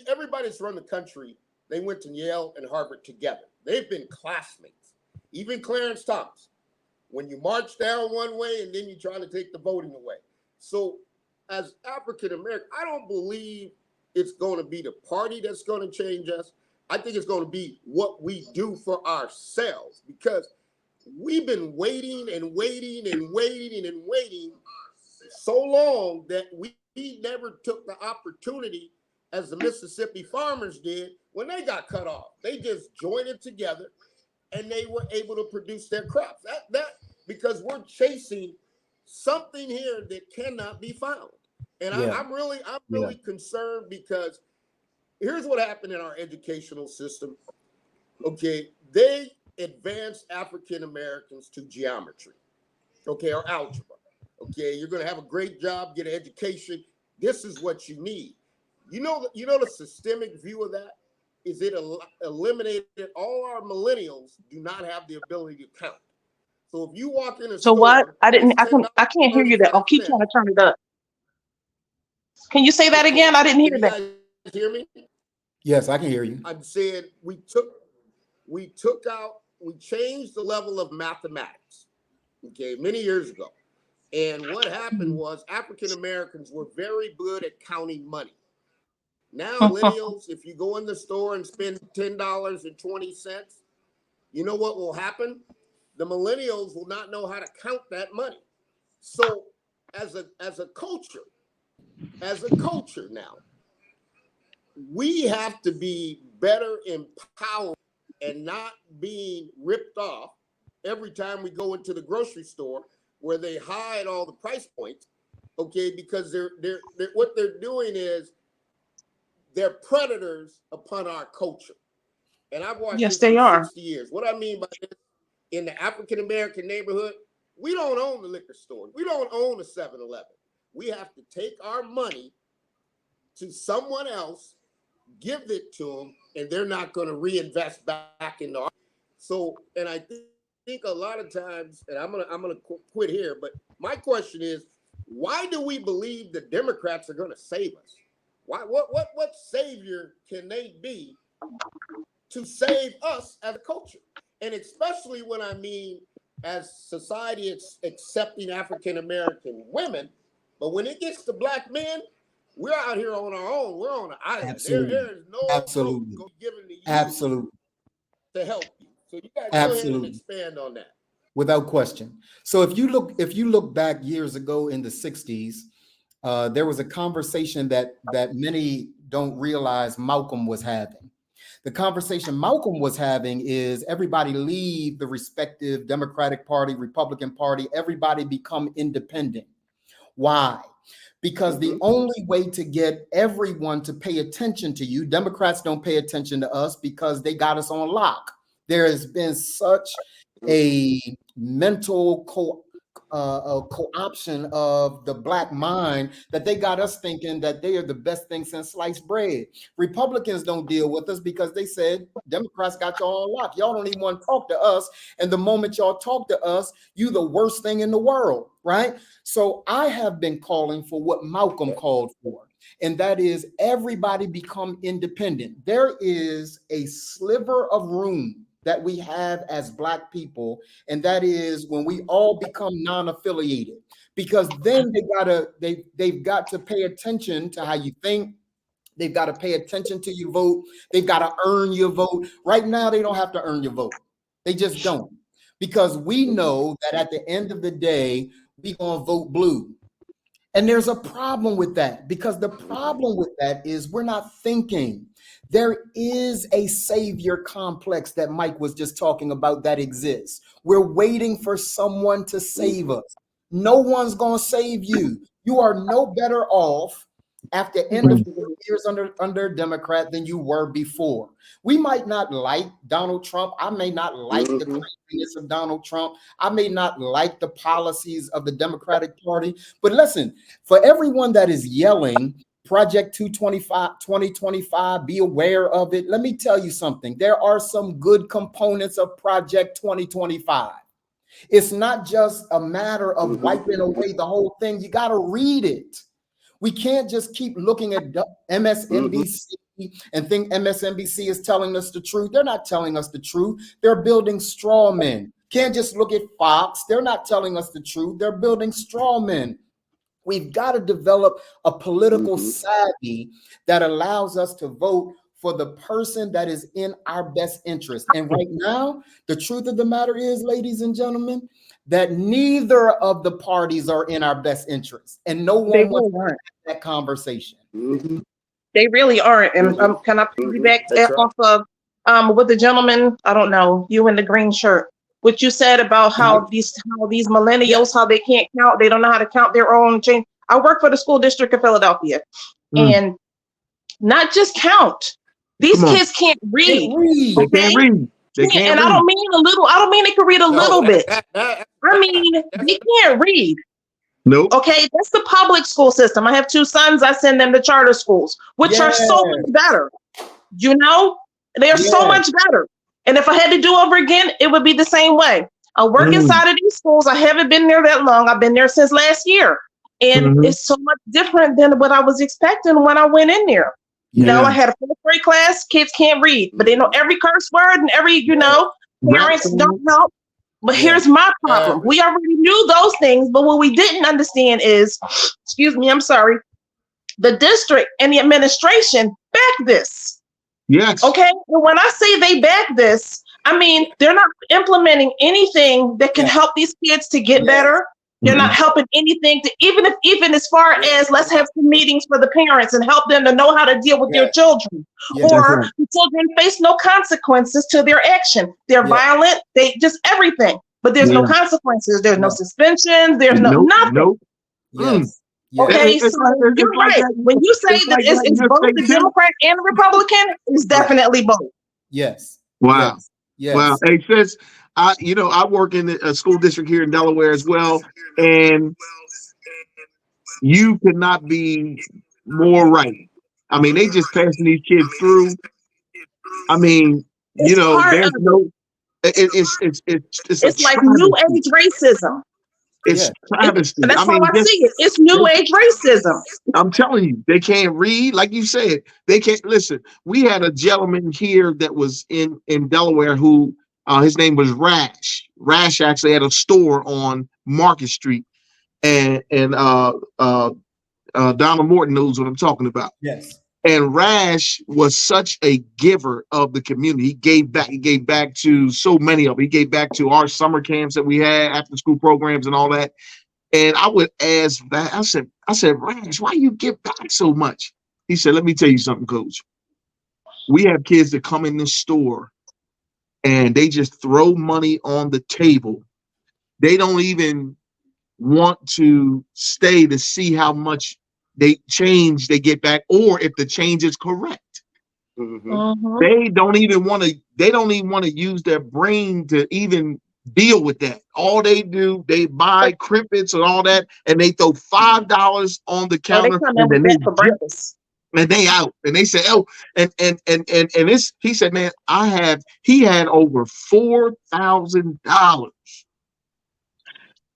everybody that's run the country, they went to Yale and Harvard together. They've been classmates. Even Clarence Thomas. When you march down one way and then you try to take the voting away. So as African American, I don't believe it's going to be the party that's going to change us. I think it's going to be what we do for ourselves, because we've been waiting and waiting and waiting and waiting so long that we never took the opportunity as the Mississippi farmers did when they got cut off. They just joined it together and they were able to produce their crops. That because we're chasing something here that cannot be found. And I'm really concerned, because here's what happened in our educational system. Okay, they advanced African Americans to geometry, okay, or algebra. Okay, you're going to have a great job, get an education. This is what you need. You know the systemic view of that is it eliminated all our millennials do not have the ability to count. So if you walk in a store, So what? I can't hear you there. I'll keep trying to turn it up. Can you say that again? I didn't hear that. Can you guys hear me? Yes, I can hear you. I'm saying we changed the level of mathematics, okay, many years ago. And what happened was African Americans were very good at counting money. Now, millennials, if you go in the store and spend $10.20, you know what will happen? The millennials will not know how to count that money. So as a culture now, we have to be better empowered and not being ripped off every time we go into the grocery store where they hide all the price points, okay? Because they're what they're doing is they're predators upon our culture. And I've watched this for 60 years. What I mean by this, in the African American neighborhood, we don't own the liquor store. We don't own a 7-Eleven. We have to take our money to someone else, give it to them, and they're not going to reinvest back into our. So, and I think a lot of times, and I'm gonna quit here, but my question is, why do we believe the Democrats are going to save us? Why? What savior can they be to save us as a culture? And especially when I mean as society, it's accepting African American women, but when it gets to black men, We're out here on our own. We're on an island. Absolutely. There is no Absolutely. vote given to you Absolutely. to help you. So you got to go ahead and Absolutely. expand on that. Without question. So if you look back years ago in the 60s, there was a conversation that many don't realize Malcolm was having. The conversation Malcolm was having is everybody leave the respective Democratic Party, Republican Party, everybody become independent. Why? Because the only way to get everyone to pay attention to you, Democrats don't pay attention to us because they got us on lock. There has been such a mental co-option of the Black mind that they got us thinking that they are the best thing since sliced bread. Republicans don't deal with us because they said Democrats got y'all on lock. Y'all don't even want to talk to us. And the moment y'all talk to us, you the worst thing in the world, right? So I have been calling for what Malcolm called for, and that is everybody become independent. There is a sliver of room that we have as Black people, and that is when we all become non-affiliated, because then they've got to pay attention to how you think. They've got to pay attention to your vote. They've got to earn your vote. Right now, they don't have to earn your vote. They just don't, because we know that at the end of the day, we gonna vote blue. And there's a problem with that, because the problem with that is we're not thinking. There is a savior complex that Mike was just talking about that exists. We're waiting for someone to save us. No one's going to save you. You are no better off after end of 4 years under Democrat than you were before. We might not like Donald Trump. I may not like the craziness of Donald Trump. I may not like the policies of the Democratic Party. But listen, for everyone that is yelling, Project 2025, be aware of it. Let me tell you something. There are some good components of Project 2025. It's not just a matter of wiping away the whole thing. You got to read it. We can't just keep looking at MSNBC and think MSNBC is telling us the truth. They're not telling us the truth. They're building straw men. Can't just look at Fox. They're not telling us the truth. They're building straw men. We've got to develop a political savvy that allows us to vote for the person that is in our best interest. And right now, the truth of the matter is, ladies and gentlemen, that neither of the parties are in our best interest. And no one wants to have that conversation. They really aren't. And can I piggyback off of what the gentleman, I don't know, you in the green shirt, what you said about how these millennials, how they can't count, they don't know how to count their own change. I work for the school district of Philadelphia, and not just count. These kids can't read. They can't read. They can't and read. I don't mean a little. I don't mean they can read a little bit. I mean they can't read. Nope. Okay, that's the public school system. I have 2 sons. I send them to charter schools, which are so much better. You know, they are so much better. And if I had to do over again, it would be the same way. I work inside of these schools. I haven't been there that long. I've been there since last year. And it's so much different than what I was expecting when I went in there. You know, I had a 4th grade class. Kids can't read, but they know every curse word and every, parents don't help. But here's my problem. We already knew those things, but what we didn't understand is, the district and the administration back this. Yes. Okay. And when I say they back this, I mean, they're not implementing anything that can help these kids to get better. They're not helping anything to even as far as let's have some meetings for the parents and help them to know how to deal with their children. Or the children face no consequences to their action. They're violent. They just everything. But there's no consequences. There's no suspensions. There's nothing. Yes. Okay, so you're right. When you say that it's both the Democrat and the Republican, it's definitely both. Yes. Wow. Yes. Wow. Hey, sis, I work in a school district here in Delaware as well, and you could not be more right. I mean, they just passing these kids through. I mean, there's no. It's like new age racism. It's travesty. That's how I see it. It's new age racism. I'm telling you, they can't read. Like you said, they can't listen. We had a gentleman here that was in Delaware who his name was Rash. Rash actually had a store on Market Street, and Donald Morton knows what I'm talking about. Yes. And Rash was such a giver of the community. He gave back. He gave back to so many of them. He gave back to our summer camps that we had, after school programs and all that. And I would ask that. I said, Rash, why you give back so much? He said, let me tell you something, Coach. We have kids that come in this store and they just throw money on the table. They don't even want to stay to see how much they get back, or if the change is correct. Mm-hmm. They don't even want to use their brain to even deal with that. All they do, they buy crimpets and all that, and they throw $5 on the counter, and then they for breakfast. And they out, and they say, oh, and this, he said, man, he had over $4,000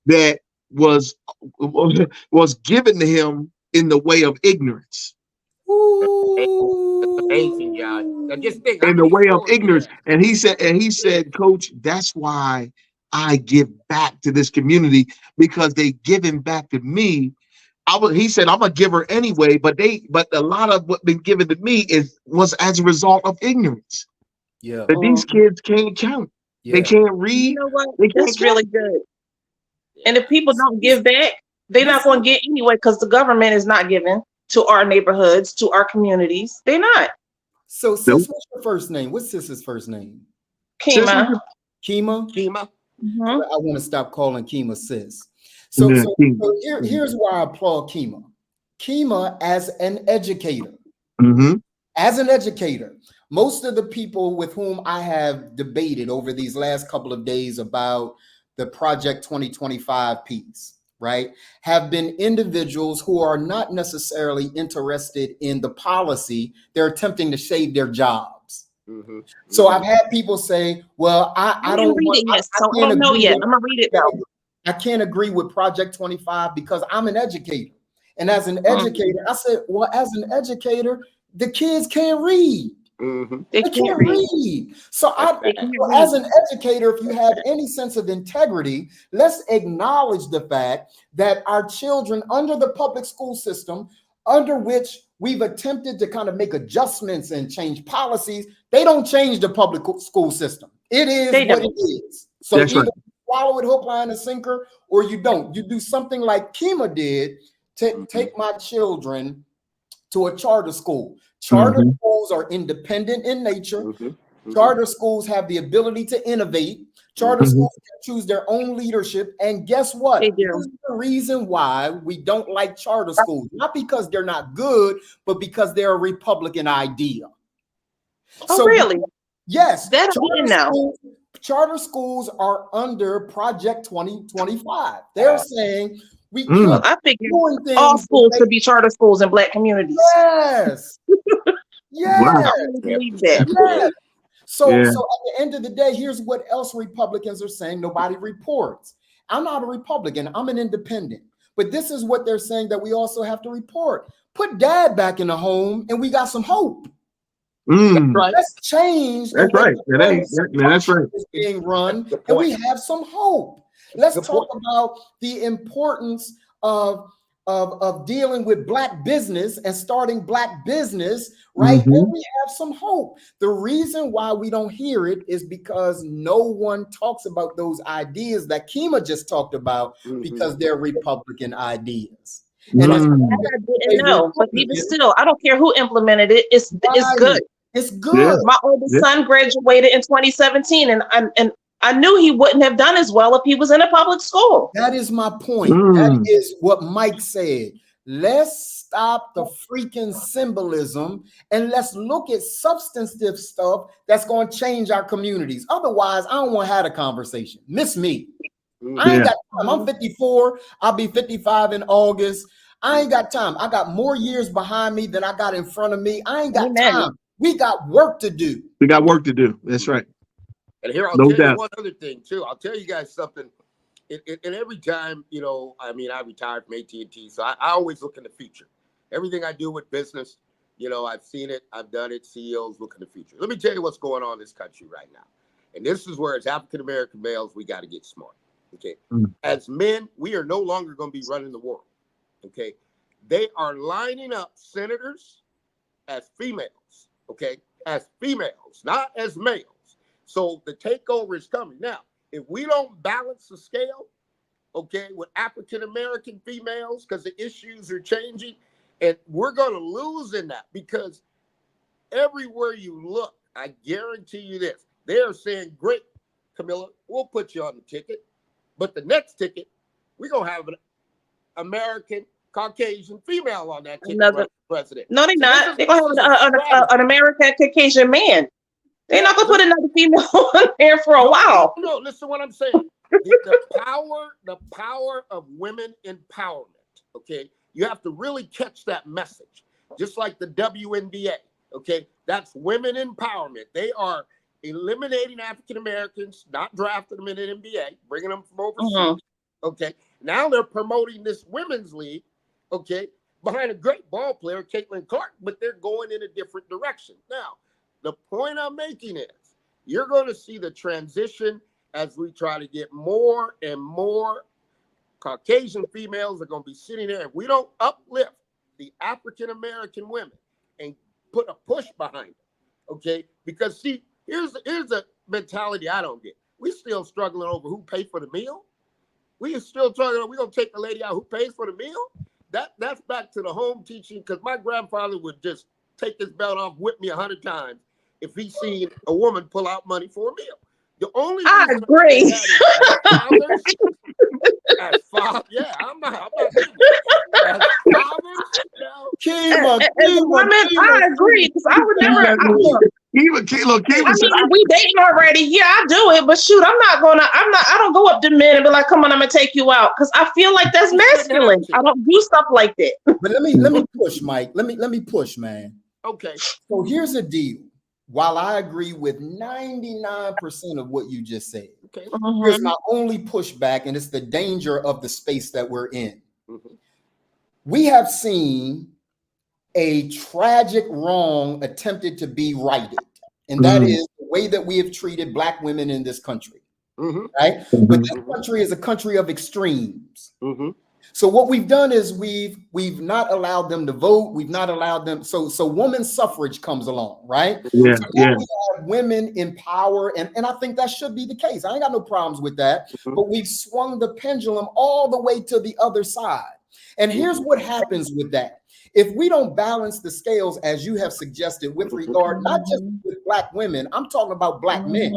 that was given to him in the way of ignorance. Amazing, Josh. Now just think, in the way of ignorance. And he said, Coach, that's why I give back to this community, because they giving back to me. He said, I'm a giver anyway, but a lot of what been given to me was as a result of ignorance. Yeah. That these kids can't count. Yeah. They can't read. You know what? That's really good. And if people don't give back, they're not going to get anyway, because the government is not giving to our neighborhoods, to our communities. They're not. So, sis, what's your first name? What's sis's first name? Kima. Kima? Kima. Mm-hmm. I want to stop calling Kima sis. So here's why I applaud Kima. Kima as an educator. Mm-hmm. As an educator, most of the people with whom I have debated over these last couple of days about the Project 2025 piece, right, have been individuals who are not necessarily interested in the policy. They're attempting to save their jobs. Mm-hmm. So I've had people say, well, I don't read it yet, so I don't know yet. I'm gonna read it though. I can't agree with Project 25 because I'm an educator. And as an educator, I said, well, as an educator, the kids can't read. Mm-hmm. They can't read. So as an educator, if you have any sense of integrity, let's acknowledge the fact that our children under the public school system, under which we've attempted to kind of make adjustments and change policies, they don't change the public school system. It is what it is. So either swallow it hook, line, and sinker, or you don't. You do something like Kima did to take my children to a charter school. Charter schools are independent in nature. Charter schools have the ability to innovate. Charter schools can choose their own leadership. And guess what? This is the reason why we don't like charter schools. Not because they're not good, but because they're a Republican idea. Oh, so, really? Yes. That I didn't know. Charter schools are under Project 2025. They're saying we can't. I figured all schools could be charter schools in Black communities. Yes. Yes. Yes. So at the end of the day, here's what else Republicans are saying nobody reports. I'm not a Republican. I'm an independent. But this is what they're saying that we also have to report. Put dad back in the home and we got some hope. That's right. Let's change. That's right. That's right. Is being run, and we have some hope. Let's talk about the importance of dealing with Black business and starting Black business, right? And we have some hope. The reason why we don't hear it is because no one talks about those ideas that Kima just talked about because they're Republican ideas. And I didn't know, but even still, I don't care who implemented it. It's good. It's good. My oldest son graduated in 2017, and I knew he wouldn't have done as well if he was in a public school. That is my point. That is what Mike said. Let's stop the freaking symbolism and let's look at substantive stuff that's going to change our communities. Otherwise, I don't want to have a conversation. Miss me. I ain't got time. I'm 54. I'll be 55 in August. I ain't got time. I got more years behind me than I got in front of me. I ain't got time. We got work to do. We got work to do. That's right. And here, I'll tell you one other thing, too. I'll tell you guys something. And every time, you know, I mean, I retired from AT&T, so I always look in the future. Everything I do with business, you know, I've seen it. I've done it. CEOs look in the future. Let me tell you what's going on in this country right now. And this is where, as African-American males, we got to get smart. Okay. As men, we are no longer going to be running the world. Okay. They are lining up senators as females, okay? As females, not as males. So the takeover is coming. Now, if we don't balance the scale, okay, with African-American females, because the issues are changing, and we're going to lose in that, because everywhere you look, I guarantee you this, they're saying, great, Camilla, we'll put you on the ticket, but the next ticket, we're going to have an American Caucasian female on that ticket. Another president. No, they're So not. They're going to have an American Caucasian man. They're not going to put another female on there for a while. No, listen to what I'm saying. The power of women empowerment. Okay, you have to really catch that message. Just like the WNBA. Okay, that's women empowerment. They are eliminating African Americans, not drafting them in an NBA, bringing them from overseas. Okay, now they're promoting this women's league. Okay, behind a great ball player, Caitlin Clark, but they're going in a different direction. Now, the point I'm making is you're going to see the transition as we try to get more and more Caucasian females are going to be sitting there. If we don't uplift the African-American women and put a push behind it, okay? Because see, here's a mentality I don't get. We still struggling over who pays for the meal. We are still struggling. We're going to take the lady out who pays for the meal. That's back to the home teaching, because my grandfather would just take his belt off, whip me 100 times if he seen a woman pull out money for a meal. The only I agree. As fathers, yeah, I'm not as fathers, I agree. I would never. If we dating already, yeah, I do it. But shoot, I don't go up to men and be like, come on, I'm gonna take you out, because I feel like that's masculine. I don't do stuff like that. But let me push, Mike. Let me push, man. Okay. So here's the deal. While I agree with 99% of what you just said, okay, here's my only pushback, and it's the danger of the space that we're in. We have seen a tragic wrong attempted to be righted, and that is the way that we have treated Black women in this country, right? But this country is a country of extremes. So what we've done is we've not allowed them to vote. We've not allowed them. So women's suffrage comes along, right? Yeah, so now we have women in power, and I think that should be the case. I ain't got no problems with that. But we've swung the pendulum all the way to the other side. And here's what happens with that. If we don't balance the scales, as you have suggested, with regard not just with Black women, I'm talking about Black men.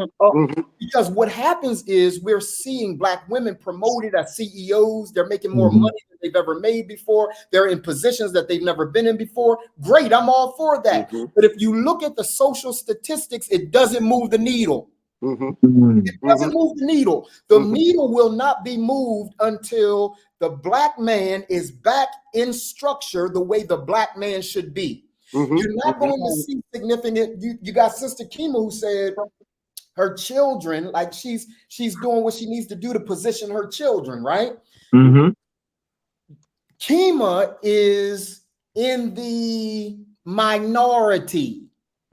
Because what happens is we're seeing Black women promoted as CEOs. They're making more money than they've ever made before. They're in positions that they've never been in before. Great, I'm all for that. But if you look at the social statistics, it doesn't move the needle. It doesn't move the needle. The needle will not be moved until the Black man is back in structure the way the Black man should be. You're not going to see significant. You got Sister Kima, who said her children, like she's doing what she needs to do to position her children, right? Kima is in the minority.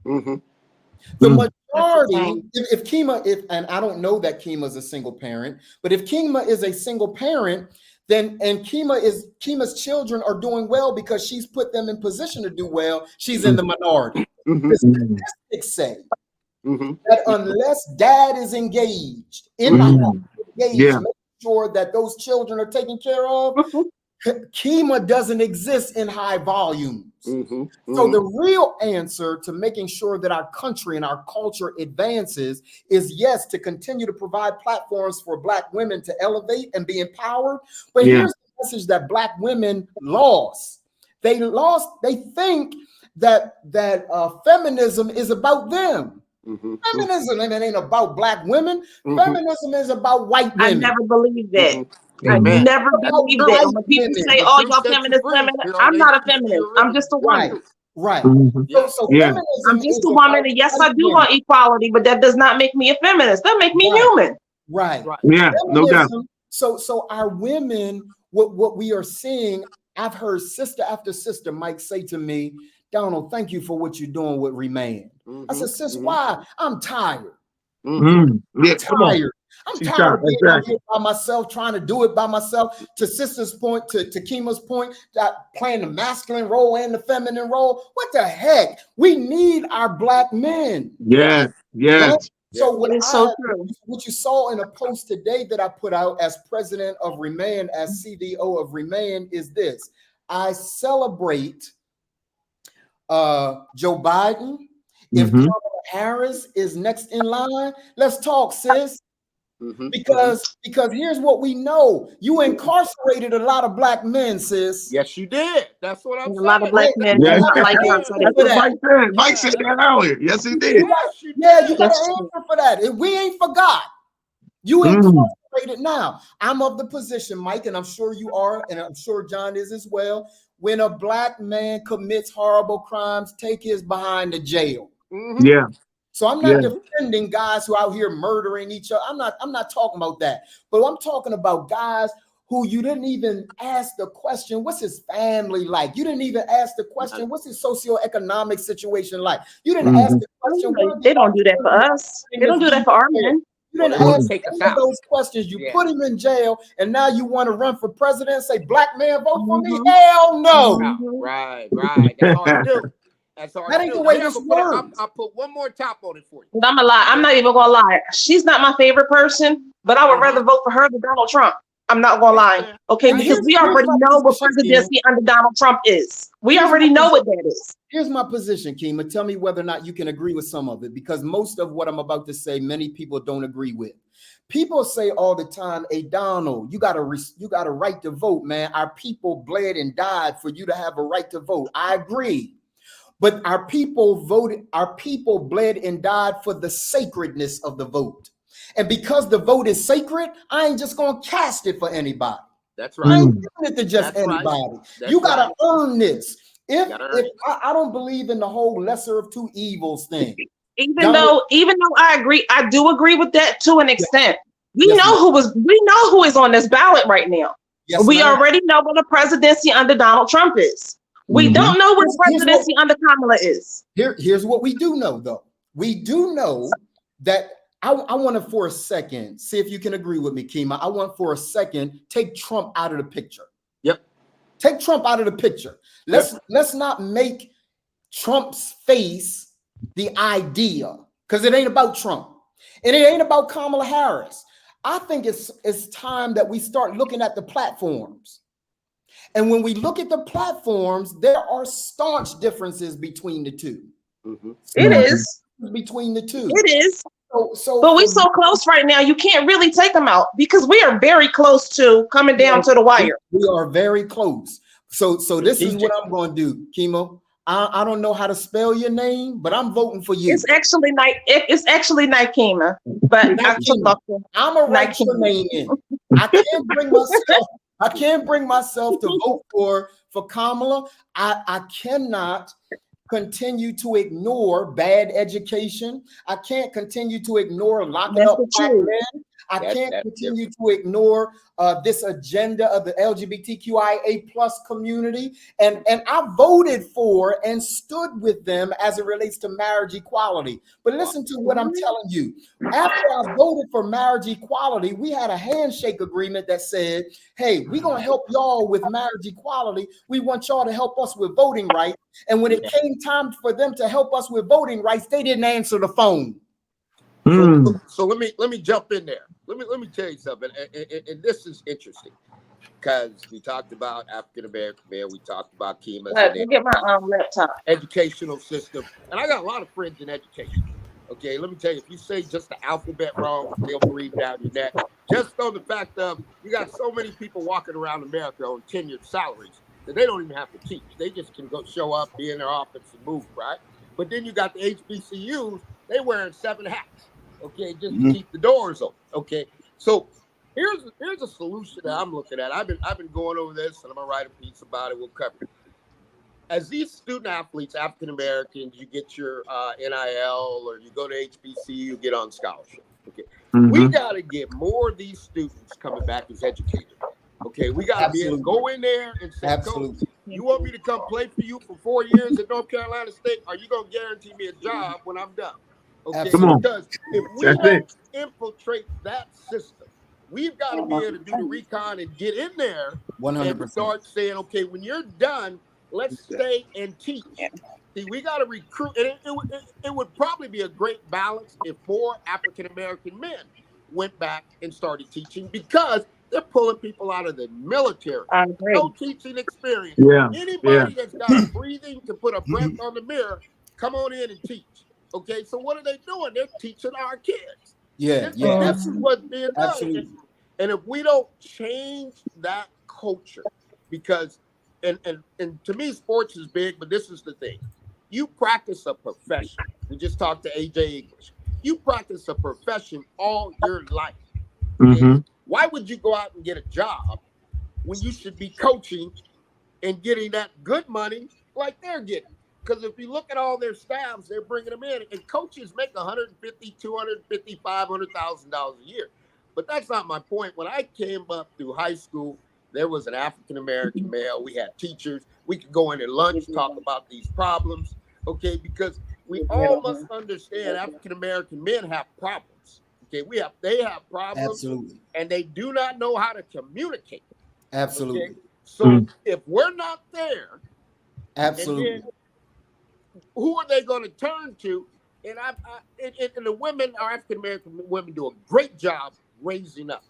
The majority, if Kima, and I don't know that Kima is a single parent, but if Kima is a single parent, then Kima's children are doing well because she's put them in position to do well. She's in the minority. The statistics say that unless dad is engaged in making sure that those children are taken care of, Kima doesn't exist in high volumes. So the real answer to making sure that our country and our culture advances is, yes, to continue to provide platforms for Black women to elevate and be empowered. But here's the message that Black women lost. They think that feminism is about them. Feminism ain't about Black women. Feminism is about white women. I never believed that. I never believed that. When people say, "Oh, y'all feminist," I'm not a feminist. I'm just a woman. Right. So feminism, I'm just a woman, and yes, I do want equality, but that does not make me a feminist. That makes me human. Right. Yeah, no doubt. So our women, what we are seeing, I've heard sister after sister, Mike, say to me, "Donald, thank you for what you're doing with Remain." I said, "Sis, why? I'm tired. I'm tired. I'm She's tired of being out exactly. here by myself, trying to do it by myself. To sister's point, to Kima's point, that playing the masculine role and the feminine role. What the heck? We need our black men. Yes, yes. Right? So what It is so true. what you saw in a post today that I put out as president of Remain, as CDO of Remain, is this: I celebrate Joe Biden. If Kamala Harris is next in line, let's talk, sis. Because here's what we know: you incarcerated a lot of black men, sis. Yes, you did. That's what I'm And saying. a lot of black men Yes. don't like her. That's So That's what Mike said. Mike said that earlier. Yes, he did. Yes, you Yeah, did. you got That's to true. answer for that. And we ain't forgot. You incarcerated now. I'm of the position, Mike, and I'm sure you are, and I'm sure John is as well. When a black man commits horrible crimes, take his behind the jail. Yeah. So I'm not defending guys who out here murdering each other. I'm not talking about that. But I'm talking about guys who you didn't even ask the question, what's his family like? You didn't even ask the question, what's his socioeconomic situation like? You didn't ask the question. They don't do that for us. They don't do that for our men. You didn't ask any of those questions. You put him in jail, and now you want to run for president and say, black man, vote for me? Hell no. Right. That's hard to do. That's hard That to ain't do. the way Yeah, this but works. I'll put one more top on it for you. But I'm gonna lie. I'm not even gonna lie. She's not my favorite person, but I would rather vote for her than Donald Trump. I'm not gonna lie. Okay, Now, because here's we already my know what position, presidency under Donald Trump is. We Here's already my know what that is. Here's my position, Kima. Tell me whether or not you can agree with some of it, because most of what I'm about to say, many people don't agree with. People say all the time, "Hey, Donald, you got a right to vote, man. Our people bled and died for you to have a right to vote." I agree. But our people bled and died for the sacredness of the vote. And because the vote is sacred, I ain't just gonna cast it for anybody. That's I right. ain't giving it to just That's right. anybody. That's You gotta right. earn this. If Gotta earn it. I don't believe in the whole lesser of two evils thing. Even though I agree, I do agree with that to an extent. We Yes, know who is on this ballot right now. Yes, we ma'am. already know what the presidency under Donald Trump is. We don't know what presidency under Kamala is. Here's what we do know, though. We do know that I want to, for a second, see if you can agree with me, Kima. I want for a second, take Trump out of the picture. Yep. Take Trump out of the picture. Let's not make Trump's face the idea, because it ain't about Trump. And it ain't about Kamala Harris. I think it's time that we start looking at the platforms. And when we look at the platforms, there are staunch differences between the two. It is. Between the two. It is. So but we're so close right now, you can't really take them out because we are very close to coming down to the wire. We are very close. So this is what I'm going to do, Kimo. I don't know how to spell your name, but I'm voting for you. It's actually Nikema, but I'm gonna write your name in. I can't bring myself to vote for Kamala. I cannot continue to ignore bad education. I can't continue to ignore locking up black men. I can't continue to ignore this agenda of the LGBTQIA plus community. And I voted for and stood with them as it relates to marriage equality. But listen to what I'm telling you. After I voted for marriage equality, we had a handshake agreement that said, hey, we're going to help y'all with marriage equality. We want y'all to help us with voting rights. And when it came time for them to help us with voting rights, they didn't answer the phone. So let me jump in there. Let me tell you something, and this is interesting because we talked about African American man, we talked about Kima, get my laptop. Educational system, and I got a lot of friends in education. Okay, let me tell you, if you say just the alphabet wrong, they'll breathe down your neck. Just on the fact of you got so many people walking around America on tenured salaries that they don't even have to teach. They just can go show up, be in their office, and move, right? But then you got the HBCUs, they wearing 7 hats. Okay, just to keep the doors open. Okay, so here's a solution that I'm looking at. I've been going over this, and I'm gonna write a piece about it. We'll cover it. As these student athletes, African Americans, you get your NIL, or you go to HBCU, you get on scholarship. Okay, we got to get more of these students coming back as educators. Okay, we got to be able to go in there and say, Coach, you want me to come play for you for 4 years at North Carolina State? Are you gonna guarantee me a job when I'm done? Okay, Come on. because if we That's don't it. infiltrate that system, we've got to be able to do the recon and get in there 100%. and start saying, okay, when you're done, let's stay and teach. See, we got to recruit, and it would probably be a great balance if more African American men went back and started teaching, because they're pulling people out of the military. I agree. No teaching experience. Yeah. Anybody that's got a breathing to put a breath on the mirror, come on in and teach. Okay, so what are they doing? They're teaching our kids. Yeah, This is what's being done. absolutely. And if we don't change that culture, because and to me, sports is big, but this is the thing. You practice a profession. We just talked to AJ English. You practice a profession all your life. Mm-hmm. Why would you go out and get a job when you should be coaching and getting that good money like they're getting? Because if you look at all their staffs, they're bringing them in, and coaches make $150,000, $250,000, $500,000 a year. But that's not my point. When I came up through high school, there was an African-American male. We had teachers. We could go in at lunch, talk about these problems, okay? Because we all must understand African-American men have problems, okay? They have problems, Absolutely. and they do not know how to communicate. Absolutely. Okay? So if we're not there, Absolutely. and then who are they going to turn to? And and the women, our African American women, do a great job raising up.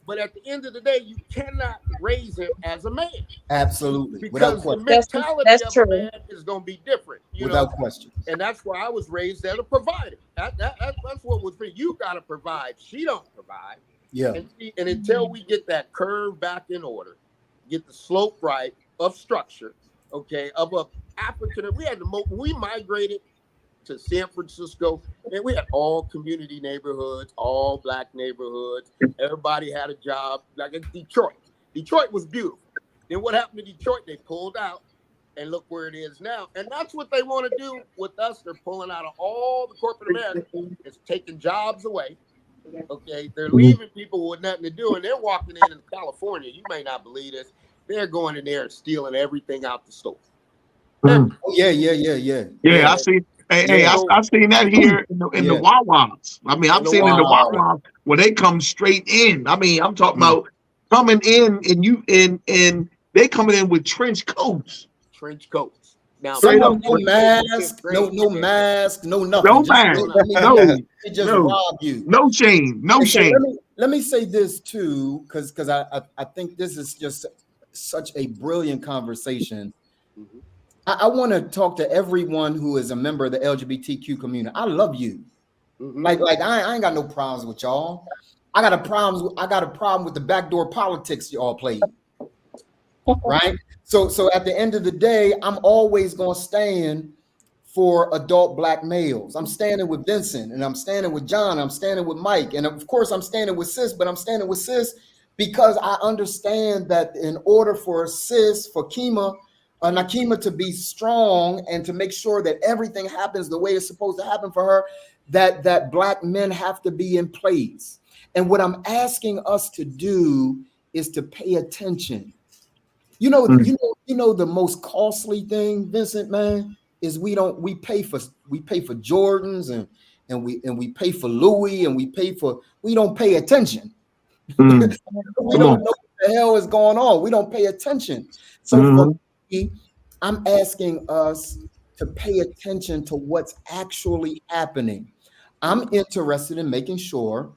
But at the end of the day, you cannot raise him as a man. Absolutely. Because Without the question. mentality That's of true. a man is going to be different. Without question. And that's why I was raised as a provider. That's what was for you. Got to provide. She don't provide. Yeah. And until we get that curve back in order, get the slope right of structure, okay, of a African, we migrated to San Francisco, and we had all community neighborhoods, all black neighborhoods. Everybody had a job, like in Detroit. Detroit was beautiful. Then what happened to Detroit? They pulled out, and look where it is now. And that's what they want to do with us. They're pulling out of all the corporate America. It's taking jobs away. Okay, they're leaving people with nothing to do, and they're walking in California. You may not believe this. They're going in there and stealing everything out the store. Oh, yeah. Yeah, I see. Hey, I've seen that here in the Wawas. I mean, I've seen in the Wawas where they come straight in. I mean, I'm talking about coming in and they coming in with trench coats. Trench coats. Now, no mask, no mask, no nothing. No mask. They just rob you. No shame. No shame. Let me say this too, because I think this is just such a brilliant conversation. Mm-hmm. I want to talk to everyone who is a member of the LGBTQ community. I love you. Mm-hmm. Like I ain't got no problems with y'all. I got a problem with the backdoor politics y'all played. Right? So at the end of the day, I'm always going to stand for adult black males. I'm standing with Vincent, and I'm standing with John, I'm standing with Mike, and of course I'm standing with Sis, but I'm standing with Sis because I understand that in order for Sis, for Nakima to be strong and to make sure that everything happens the way it's supposed to happen for her, that black men have to be in place. And what I'm asking us to do is to pay attention. You know the most costly thing, Vincent, man, is we pay for Jordans and we pay for Louis and we don't pay attention. We don't know what the hell is going on. We don't pay attention. So for me, I'm asking us to pay attention to what's actually happening. I'm interested in making sure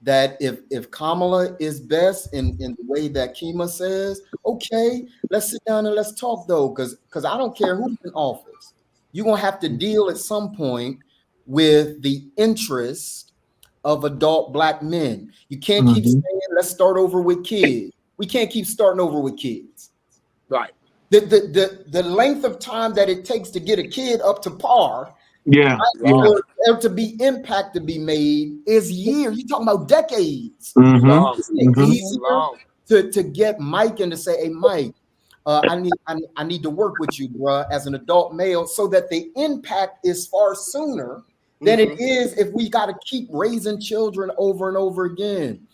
that if Kamala is best in the way that Kima says, okay, let's sit down and let's talk though, because I don't care who's in office. You're gonna have to deal at some point with the interest of adult black men. You can't keep saying let's start over with kids. We can't keep starting over with kids. Right. The length of time that it takes to get a kid up to par, for there to be impact to be made is years. You're talking about decades. To get Mike and to say, hey, Mike, I need to work with you, bruh, as an adult male, so that the impact is far sooner than it is if we got to keep raising children over and over again.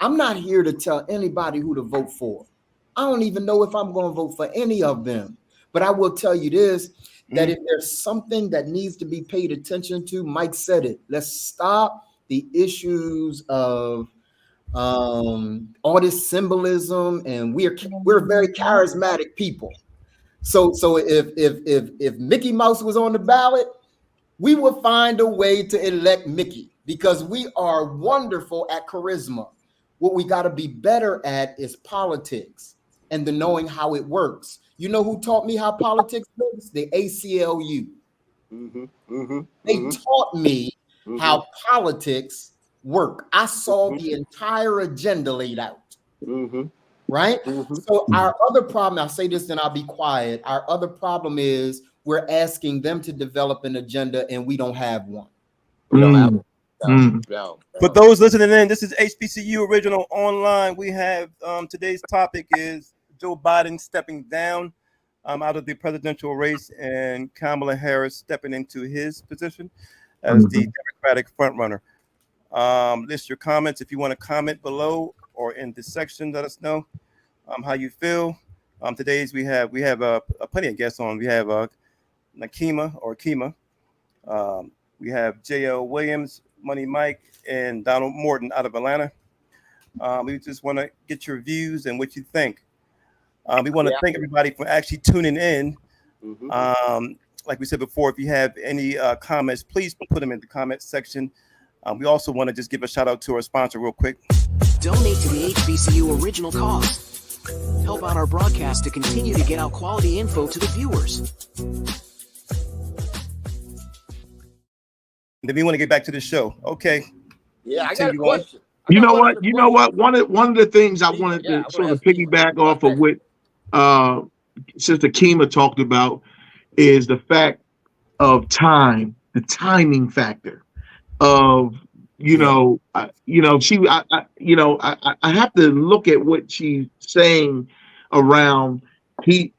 I'm not here to tell anybody who to vote for. I don't even know if I'm going to vote for any of them. But I will tell you this, that if there's something that needs to be paid attention to, Mike said it. Let's stop the issues of all this symbolism, and we're very charismatic people. So if Mickey Mouse was on the ballot, we would find a way to elect Mickey because we are wonderful at charisma. What we got to be better at is politics and the knowing how it works. You know who taught me how politics works? The ACLU. They taught me how politics work. I saw the entire agenda laid out. Right? So our other problem, I'll say this, then I'll be quiet. Our other problem is we're asking them to develop an agenda and we don't have one. We don't have one. For those listening in, this is HBCU Original Online. We have today's topic is Joe Biden stepping down out of the presidential race and Kamala Harris stepping into his position as the Democratic frontrunner. List your comments if you want to comment below or in this section. Let us know how you feel. Today's we have plenty of guests on. We have Nakima or Kima. We have J.L. Williams, Money Mike, and Donald Morton out of Atlanta. We just want to get your views and what you think. We want to thank everybody for actually tuning in. Like we said before, if you have any comments, please put them in the comment section. We also want to just give a shout out to our sponsor real quick. Donate to the HBCU Original Cause. Help out our broadcast to continue to get out quality info to the viewers. Then we want to get back to the show. Okay. Yeah, I got a question. You know what? One of the things I wanted to sort of piggyback off of what Sister Kima talked about is the fact of time, the timing factor of I have to look at what she's saying around him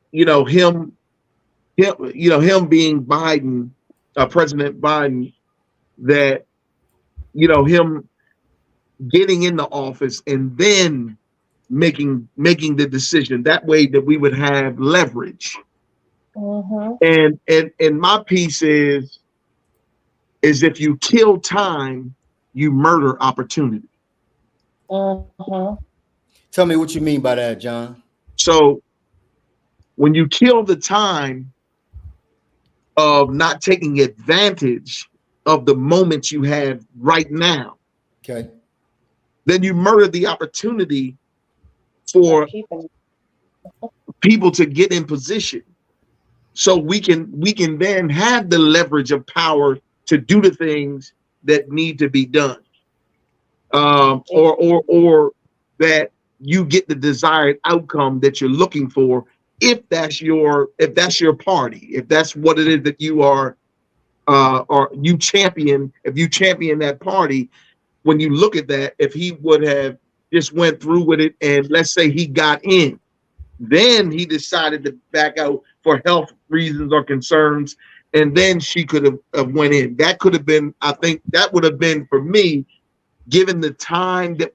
being Biden, President Biden, that him getting in the office and then making the decision that way that we would have leverage. And my piece is if you kill time, you murder opportunity. Tell me what you mean by that, John. So when you kill the time of not taking advantage of the moments you have right now, okay, then you murder the opportunity for people to get in position. So we can then have the leverage of power to do the things that need to be done, or that you get the desired outcome that you're looking for. If that's your party, if that's what it is that you are, or you champion, if you champion that party, when you look at that, if he would have just went through with it, and let's say he got in, then he decided to back out for health reasons or concerns, and then she could have went in. That could have been, I think, that would have been for me, given the time that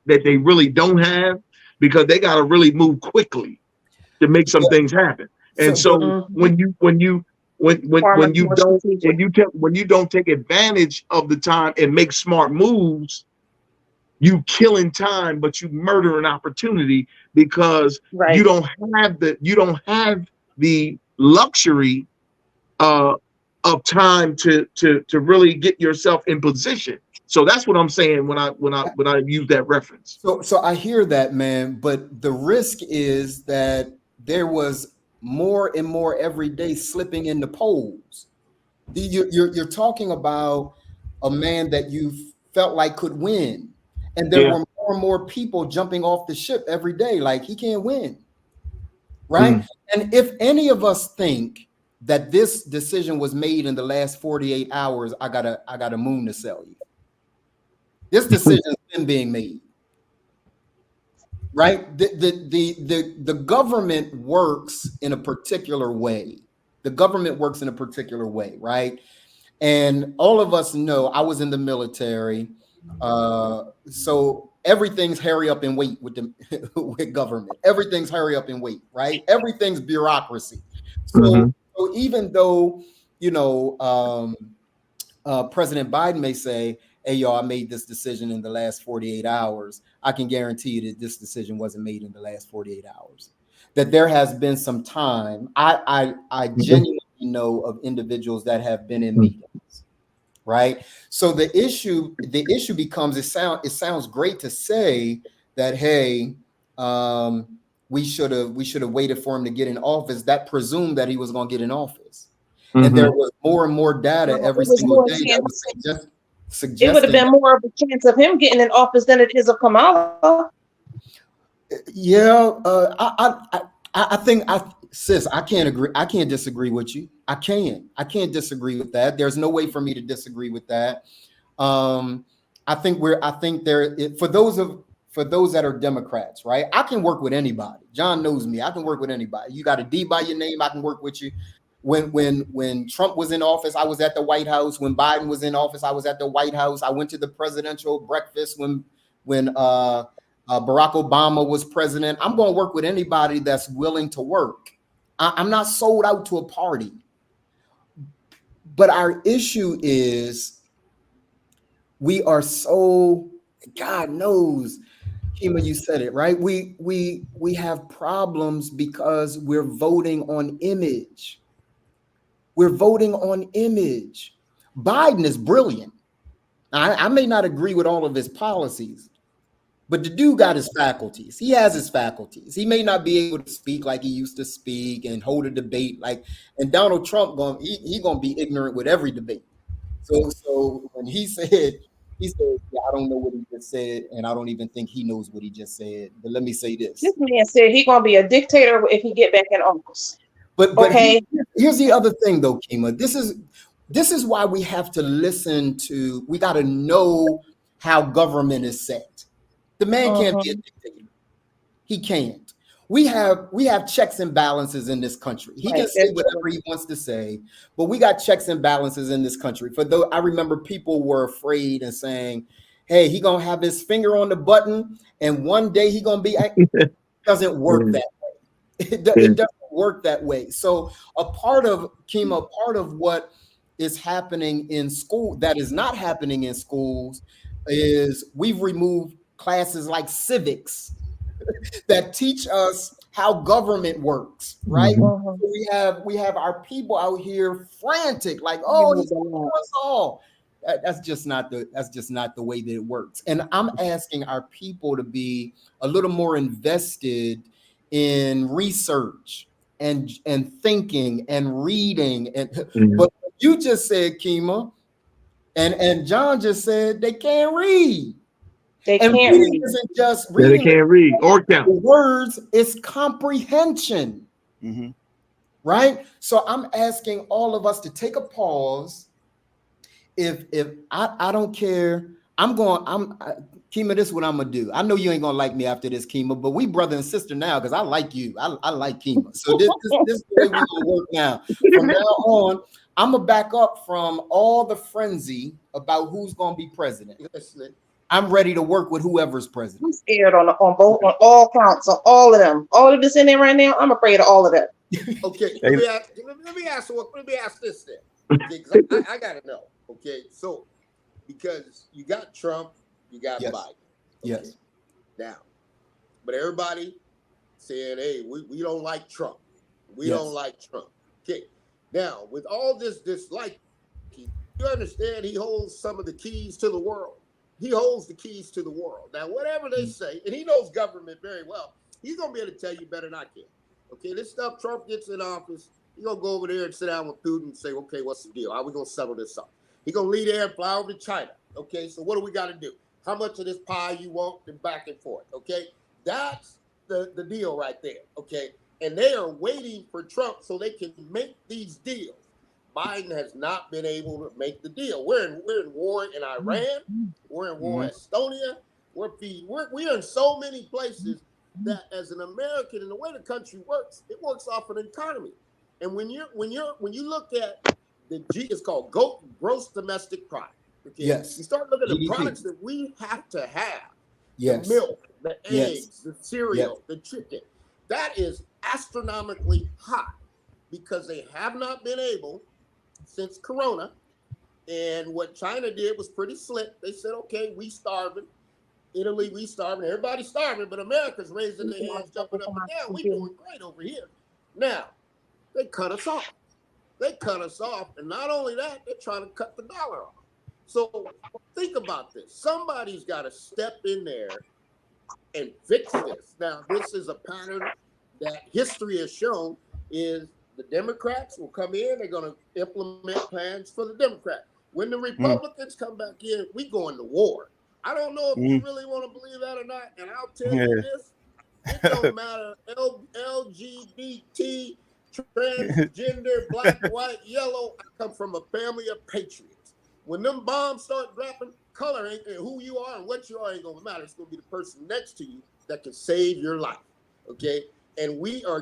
they really don't have, because they got to really move quickly to make some things happen. And so when you don't take advantage of the time and make smart moves, you killing time, but you murder an opportunity because you don't have the luxury of time to really get yourself in position. So that's what I'm saying when I use that reference. So I hear that, man, but the risk is that there was more and more every day slipping in the polls. You're talking about a man that you felt like could win, and there were more and more people jumping off the ship every day, like he can't win, right? And if any of us think that this decision was made in the last 48 hours, I got a moon to sell you. This decision has been being made, right? The government works in a particular way. The government works in a particular way, right? And all of us know, I was in the military. So everything's hurry up and wait with the with government. Everything's hurry up and wait, right? Everything's bureaucracy. So, so even though, you know, President Biden may say, hey, y'all, I made this decision in the last 48 hours. I can guarantee you that this decision wasn't made in the last 48 hours. That there has been some time. I genuinely know of individuals that have been in meetings, right? So the issue becomes, it sounds great to say that, hey, we should have waited for him to get in office. That presumed that he was going to get in office. And there was more and more data every single day that was suggesting. It would have been more of a chance of him getting in office than it is of Kamala. Yeah, I think, sis, I can't agree. I can't disagree with you. I can't disagree with that. There's no way for me to disagree with that. I think for those that are Democrats, right? I can work with anybody. John knows me. I can work with anybody. You got a D by your name, I can work with you. When Trump was in office, I was at the White House. When Biden was in office, I was at the White House. I went to the presidential breakfast when Barack Obama was president. I'm going to work with anybody that's willing to work. I'm not sold out to a party. But our issue is we are so, God knows, Kima, you said it, right? We have problems because we're voting on image. We're voting on image. Biden is brilliant. I may not agree with all of his policies, but the dude got his faculties. He has his faculties. He may not be able to speak like he used to speak and hold a debate and Donald Trump gonna be ignorant with every debate. So when he said, yeah, I don't know what he just said, and I don't even think he knows what he just said. But let me say this. This man said he's gonna be a dictator if he get back in office. But okay. Here's the other thing though, Kima. This is why we have to listen to, we got to know how government is set. The man can't be a dictator. He can't. We have checks and balances in this country. He can say whatever he wants to say, but we got checks and balances in this country. For though I remember people were afraid and saying, hey, he gonna have his finger on the button and one day he gonna be, it doesn't work that way. It doesn't work that way. So a part of what is happening in school that is not happening in schools is we've removed classes like civics that teach us how government works, right? So we have our people out here frantic, like, oh, he's gonna kill us all. That's just not the way that it works. And I'm asking our people to be a little more invested in research and thinking and reading. But you just said, Kima, and John just said they can't read. They can't read. Isn't just reading. They can't read or count. The words is comprehension. Right? So I'm asking all of us to take a pause. If I don't care, Kima, this is what I'm gonna do. I know you ain't gonna like me after this, Kima, but we brother and sister now because I like you. I like Kima. So this is the way we're gonna work now. From now on, I'm gonna back up from all the frenzy about who's gonna be president. I'm ready to work with whoever's president. I'm scared on all counts, on all of them. All of this in there right now, I'm afraid of all of that. Okay, let me ask this then. Okay, I gotta know. Okay, so because you got Trump, you got Biden. Okay? Yes. Now, but everybody saying, hey, we don't like Trump. We don't like Trump. Okay. Now, with all this dislike, you understand he holds some of the keys to the world. He holds the keys to the world. Now, whatever they say, and he knows government very well, he's going to be able to tell you better than I can. Okay, this stuff, Trump gets in office, he's going to go over there and sit down with Putin and say, okay, what's the deal? How are we going to settle this up? He's going to leave there and fly over to China. Okay, so what do we got to do? How much of this pie you want and back and forth? Okay, that's the deal right there. Okay, and they are waiting for Trump so they can make these deals. Biden has not been able to make the deal. We're in war in Iran. We're in war in Estonia. We're in so many places that, as an American, and the way the country works, it works off an economy. And when you look at it's called gross domestic product. Okay? Yes. You start looking at the GDP. products that we have to have Yes. The milk, the Yes. eggs, the cereal, the chicken. That is astronomically high because they have not been able since Corona. And what China did was pretty slick. They said, okay, we starving. Italy, we starving. Everybody's starving, but America's raising their hands, jumping up and down. We doing great over here. Now, they cut us off. They cut us off. And not only that, they're trying to cut the dollar off. So think about this. Somebody's got to step in there and fix this. Now, this is a pattern that history has shown is the Democrats will come in. They're going to implement plans for the Democrats. When the Republicans come back in, we go into war. I don't know if you really want to believe that or not. And I'll tell you this. It don't matter. LGBT, transgender, black, white, yellow. I come from a family of patriots. When them bombs start dropping, color ain't and who you are and what you are ain't gonna matter. It's gonna be the person next to you that can save your life. Okay, and we are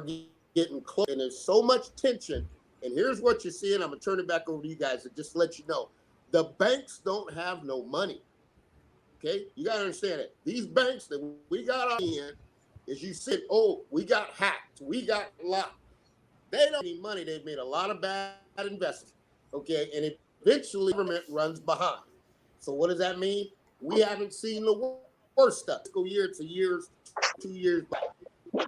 getting close, and there's so much tension. And here's what you're seeing. I'm gonna turn it back over to you guys to just let you know. The banks don't have no money. Okay, you gotta understand it. These banks that we got in, as you said, oh, we got hacked, we got locked. They don't need money. They've made a lot of bad investments. Okay, and eventually government runs behind. So what does that mean? We haven't seen the worst stuff. Go year to years, 2 years back.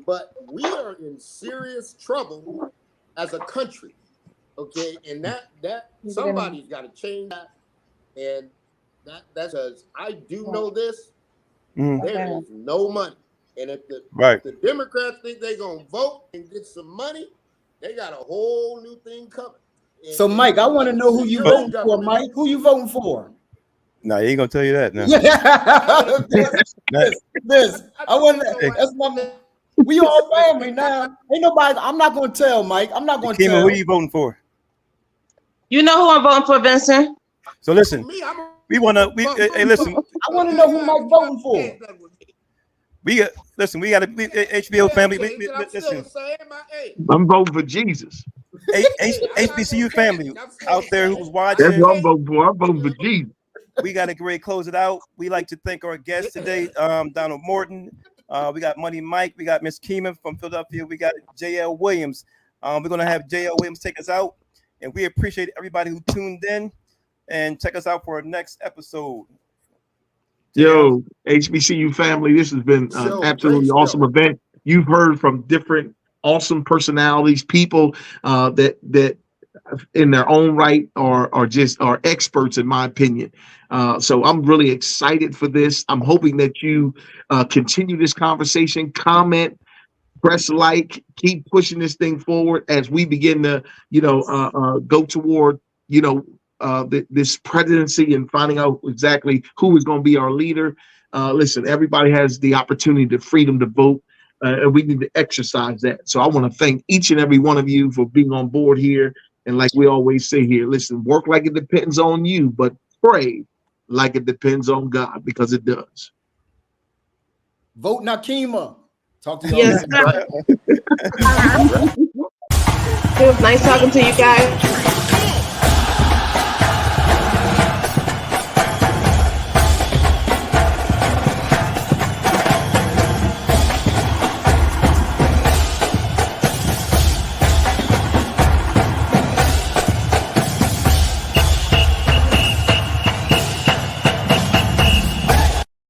But we are in serious trouble as a country. Okay, and that somebody's got to change that. And that's because I do know this. There is no money. And if the Democrats think they're gonna vote and get some money, they got a whole new thing coming. And, so, Mike, I want to know who you voting for, Mike. Who you voting for? No, he ain't gonna tell you that now. this. I want to. That's my. We all family now. Ain't nobody. I'm not gonna tell, Mike. I'm not gonna tell. Who are you voting for? You know who I'm voting for, Vincent. So listen, we wanna. Hey, listen. I want to know who Mike voting for. We got HBO family. Listen, I'm voting for Jesus. HBCU family out there who's watching. That's what I'm voting for. I'm voting for Jesus. We got to get ready to close it out. We like to thank our guests today, Donald Morton. We got Money Mike. We got Miss Keeman from Philadelphia. We got J.L. Williams. We're going to have J.L. Williams take us out. And we appreciate everybody who tuned in. And check us out for our next episode. Yo, HBCU family, this has been an absolutely awesome event. You've heard from different awesome personalities, people that in their own right are experts, in my opinion. So I'm really excited for this. I'm hoping that you continue this conversation, comment, press like, keep pushing this thing forward as we begin to, go toward, this presidency and finding out exactly who is going to be our leader. Listen, everybody has the opportunity, the freedom to vote, and we need to exercise that. So I want to thank each and every one of you for being on board here. And like we always say here, listen, work like it depends on you, but pray like it depends on God, because it does. Vote Nakima. Talk to you. Yes, sir. It was nice talking to you guys.